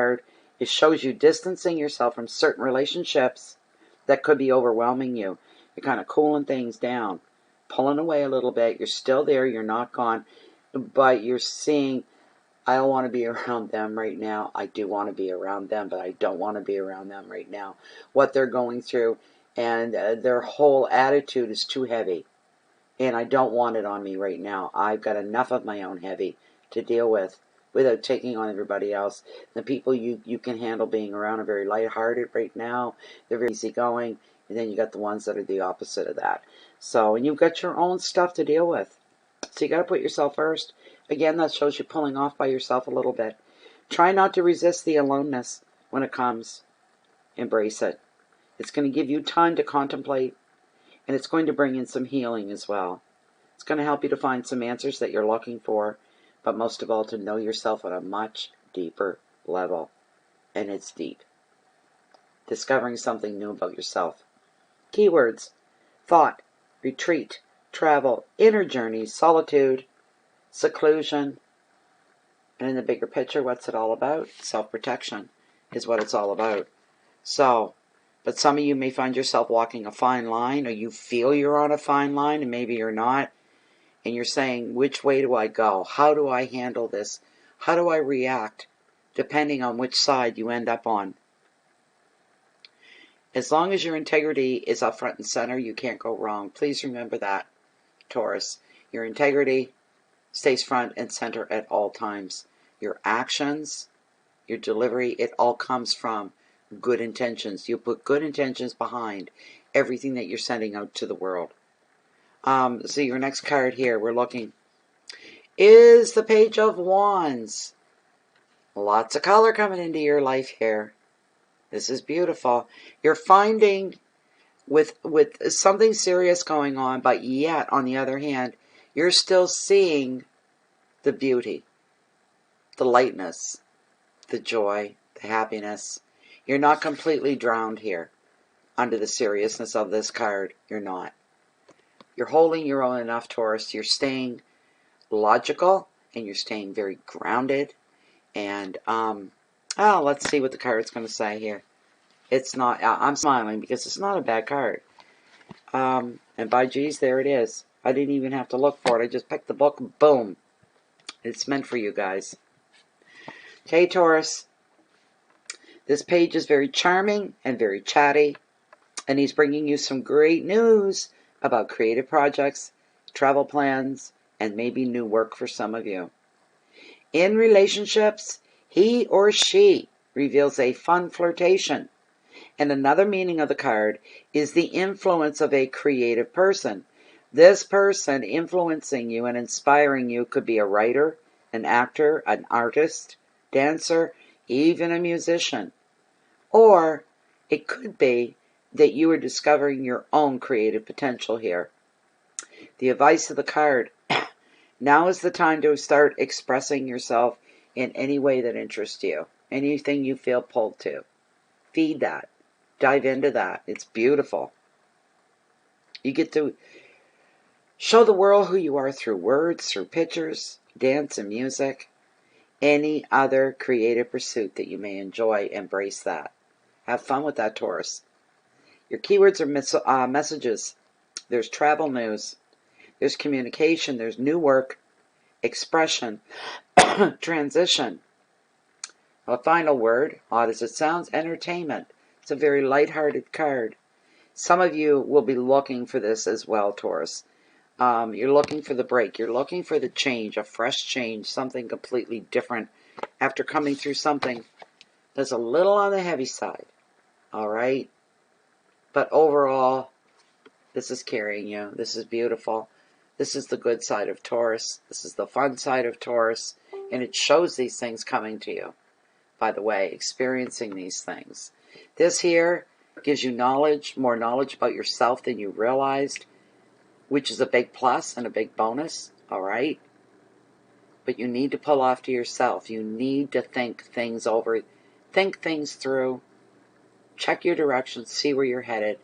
Speaker 1: It shows you distancing yourself from certain relationships that could be overwhelming you. You're kind of cooling things down, pulling away a little bit. You're still there, you're not gone, but you're seeing, I don't want to be around them right now. I do want to be around them, but I don't want to be around them right now. What they're going through, and their whole attitude is too heavy. And I don't want it on me right now. I've got enough of my own heavy to deal with without taking on everybody else. The people you can handle being around are very lighthearted right now. They're very easygoing. And then you got the ones that are the opposite of that. So, and you've got your own stuff to deal with. So you got to put yourself first. Again, that shows you pulling off by yourself a little bit. Try not to resist the aloneness when it comes. Embrace it. It's going to give you time to contemplate. And it's going to bring in some healing as well. It's going to help you to find some answers that you're looking for, but most of all to know yourself on a much deeper level. And it's deep. Discovering something new about yourself. Keywords: thought, retreat, travel, inner journeys, solitude, seclusion. And in the bigger picture, what's it all about? Self-protection is what it's all about. So, but some of you may find yourself walking a fine line, or you feel you're on a fine line, and maybe you're not. And you're saying, which way do I go? How do I handle this? How do I react? Depending on which side you end up on. As long as your integrity is up front and center, you can't go wrong. Please remember that, Taurus. Your integrity stays front and center at all times. Your actions, your delivery, it all comes from good intentions. You put good intentions behind everything that you're sending out to the world. So your next card here, we're looking, is the Page of Wands. Lots of color coming into your life here. This is beautiful. You're finding with something serious going on, but yet, on the other hand, you're still seeing the beauty, the lightness, the joy, the happiness. You're not completely drowned here under the seriousness of this card. You're not. You're holding your own enough, Taurus. You're staying logical, and you're staying very grounded. And, let's see what the card's going to say here. It's not, I'm smiling because it's not a bad card. And by geez, there it is. I didn't even have to look for it. I just picked the book, boom. It's meant for you guys. Okay, Taurus. This page is very charming and very chatty, and he's bringing you some great news about creative projects, travel plans, and maybe new work for some of you. In relationships, he or she reveals a fun flirtation. And another meaning of the card is the influence of a creative person. This person influencing you and inspiring you could be a writer, an actor, an artist, dancer, even a musician. Or it could be that you are discovering your own creative potential here. The advice of the card, now is the time to start expressing yourself in any way that interests you. Anything you feel pulled to. Feed that. Dive into that. It's beautiful. You get to show the world who you are through words, through pictures, dance and music. Any other creative pursuit that you may enjoy, embrace that. Have fun with that, Taurus. Your keywords are messages. There's travel news. There's communication. There's new work, expression, transition. A final word, odd as it sounds, entertainment. It's a very lighthearted card. Some of you will be looking for this as well, Taurus. You're looking for the break. You're looking for the change, a fresh change, something completely different after coming through something that's a little on the heavy side. All right? But overall, this is carrying you. This is beautiful. This is the good side of Taurus. This is the fun side of Taurus. And it shows these things coming to you. By the way, experiencing these things. This here Gives you knowledge, more knowledge about yourself than you realized, which is a big plus and a big bonus, all right? But you need to pull off to yourself. You need to think things over, think things through, check your directions, see where you're headed,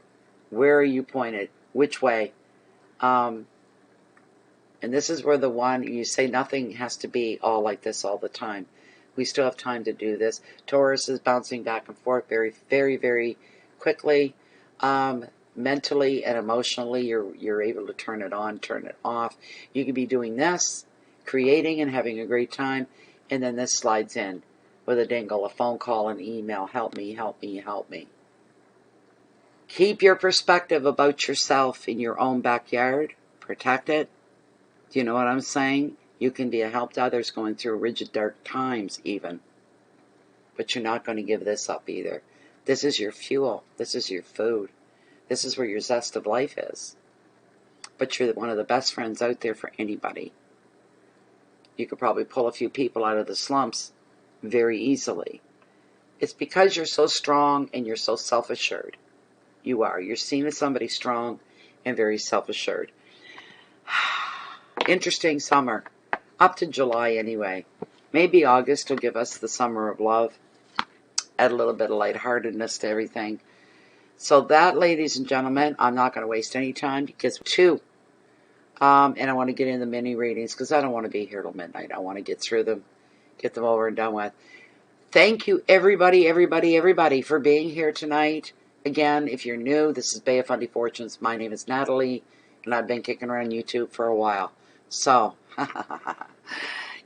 Speaker 1: where are you pointed, which way. And this is where the one, you say nothing has to be all like this all the time. We still have time to do this. Taurus is bouncing back and forth very, very, very quickly. Mentally and emotionally, you're able to turn it on, turn it off. You could be doing this, creating and having a great time, and then this slides in with a dingle, a phone call, an email. Help me, help me, help me. Keep your perspective about yourself in your own backyard. Protect it. Do you know what I'm saying? You can be a help to others going through rigid, dark times even. But you're not going to give this up either. This is your fuel. This is your food. This is where your zest of life is. But you're one of the best friends out there for anybody. You could probably pull a few people out of the slumps very easily. It's because you're so strong and you're so self-assured. You are. You're seen as somebody strong and very self-assured. Interesting summer. Up to July anyway. Maybe August will give us the summer of love. Add a little bit of lightheartedness to everything. So that, ladies and gentlemen, I'm not going to waste any time because two. And I want to get in the mini readings because I don't want to be here till midnight. I want to get through them, get them over and done with. Thank you, everybody, everybody, everybody, for being here tonight. Again, if you're new, this is Bay of Fundy Fortunes. My name is Natalie, and I've been kicking around YouTube for a while. So,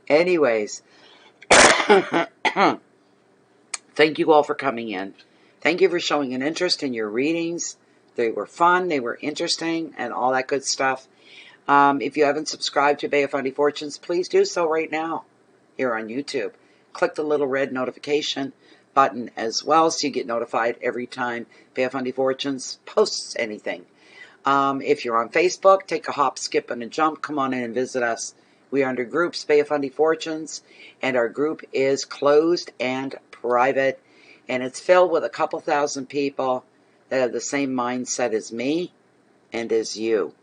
Speaker 1: anyways, thank you all for coming in. Thank you for showing an interest in your readings. They were fun, they were interesting, and all that good stuff. If you haven't subscribed to Bay of Fundy Fortunes, please do so right now here on YouTube. Click the little red notification button as well so you get notified every time Bay of Fundy Fortunes posts anything. If you're on Facebook, take a hop, skip, and a jump. Come on in and visit us. We are under groups, Bay of Fundy Fortunes, and our group is closed and private, and it's filled with a couple thousand people that have the same mindset as me and as you.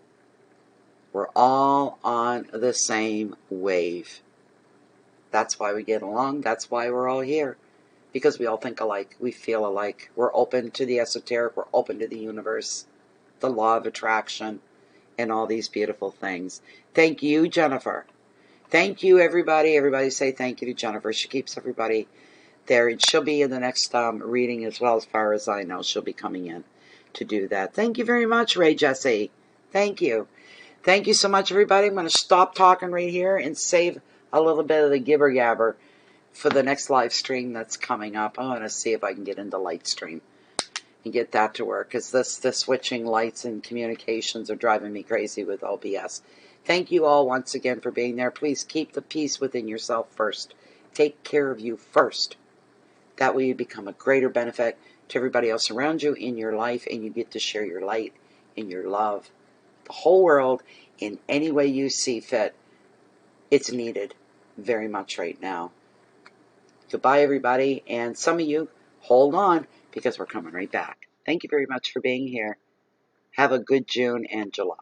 Speaker 1: We're all on the same wave. That's why we get along. That's why we're all here. Because we all think alike. We feel alike. We're open to the esoteric. We're open to the universe. The law of attraction. And all these beautiful things. Thank you, Jennifer. Thank you, everybody. Everybody say thank you to Jennifer. She keeps everybody there. And she'll be in the next reading as well, as far as I know. She'll be coming in to do that. Thank you very much, Ray Jesse. Thank you. Thank you so much, everybody. I'm going to stop talking right here and save a little bit of the gibber gabber for the next live stream that's coming up. I'm going to see if I can get into light stream and get that to work, because the switching lights and communications are driving me crazy with OBS. Thank you all once again for being there. Please keep the peace within yourself first. Take care of you first. That way you become a greater benefit to everybody else around you in your life, and you get to share your light and your love. The whole world in any way you see fit. It's needed very much right now. Goodbye, everybody. And some of you, hold on, because we're coming right back. Thank you very much for being here. Have a good June and July.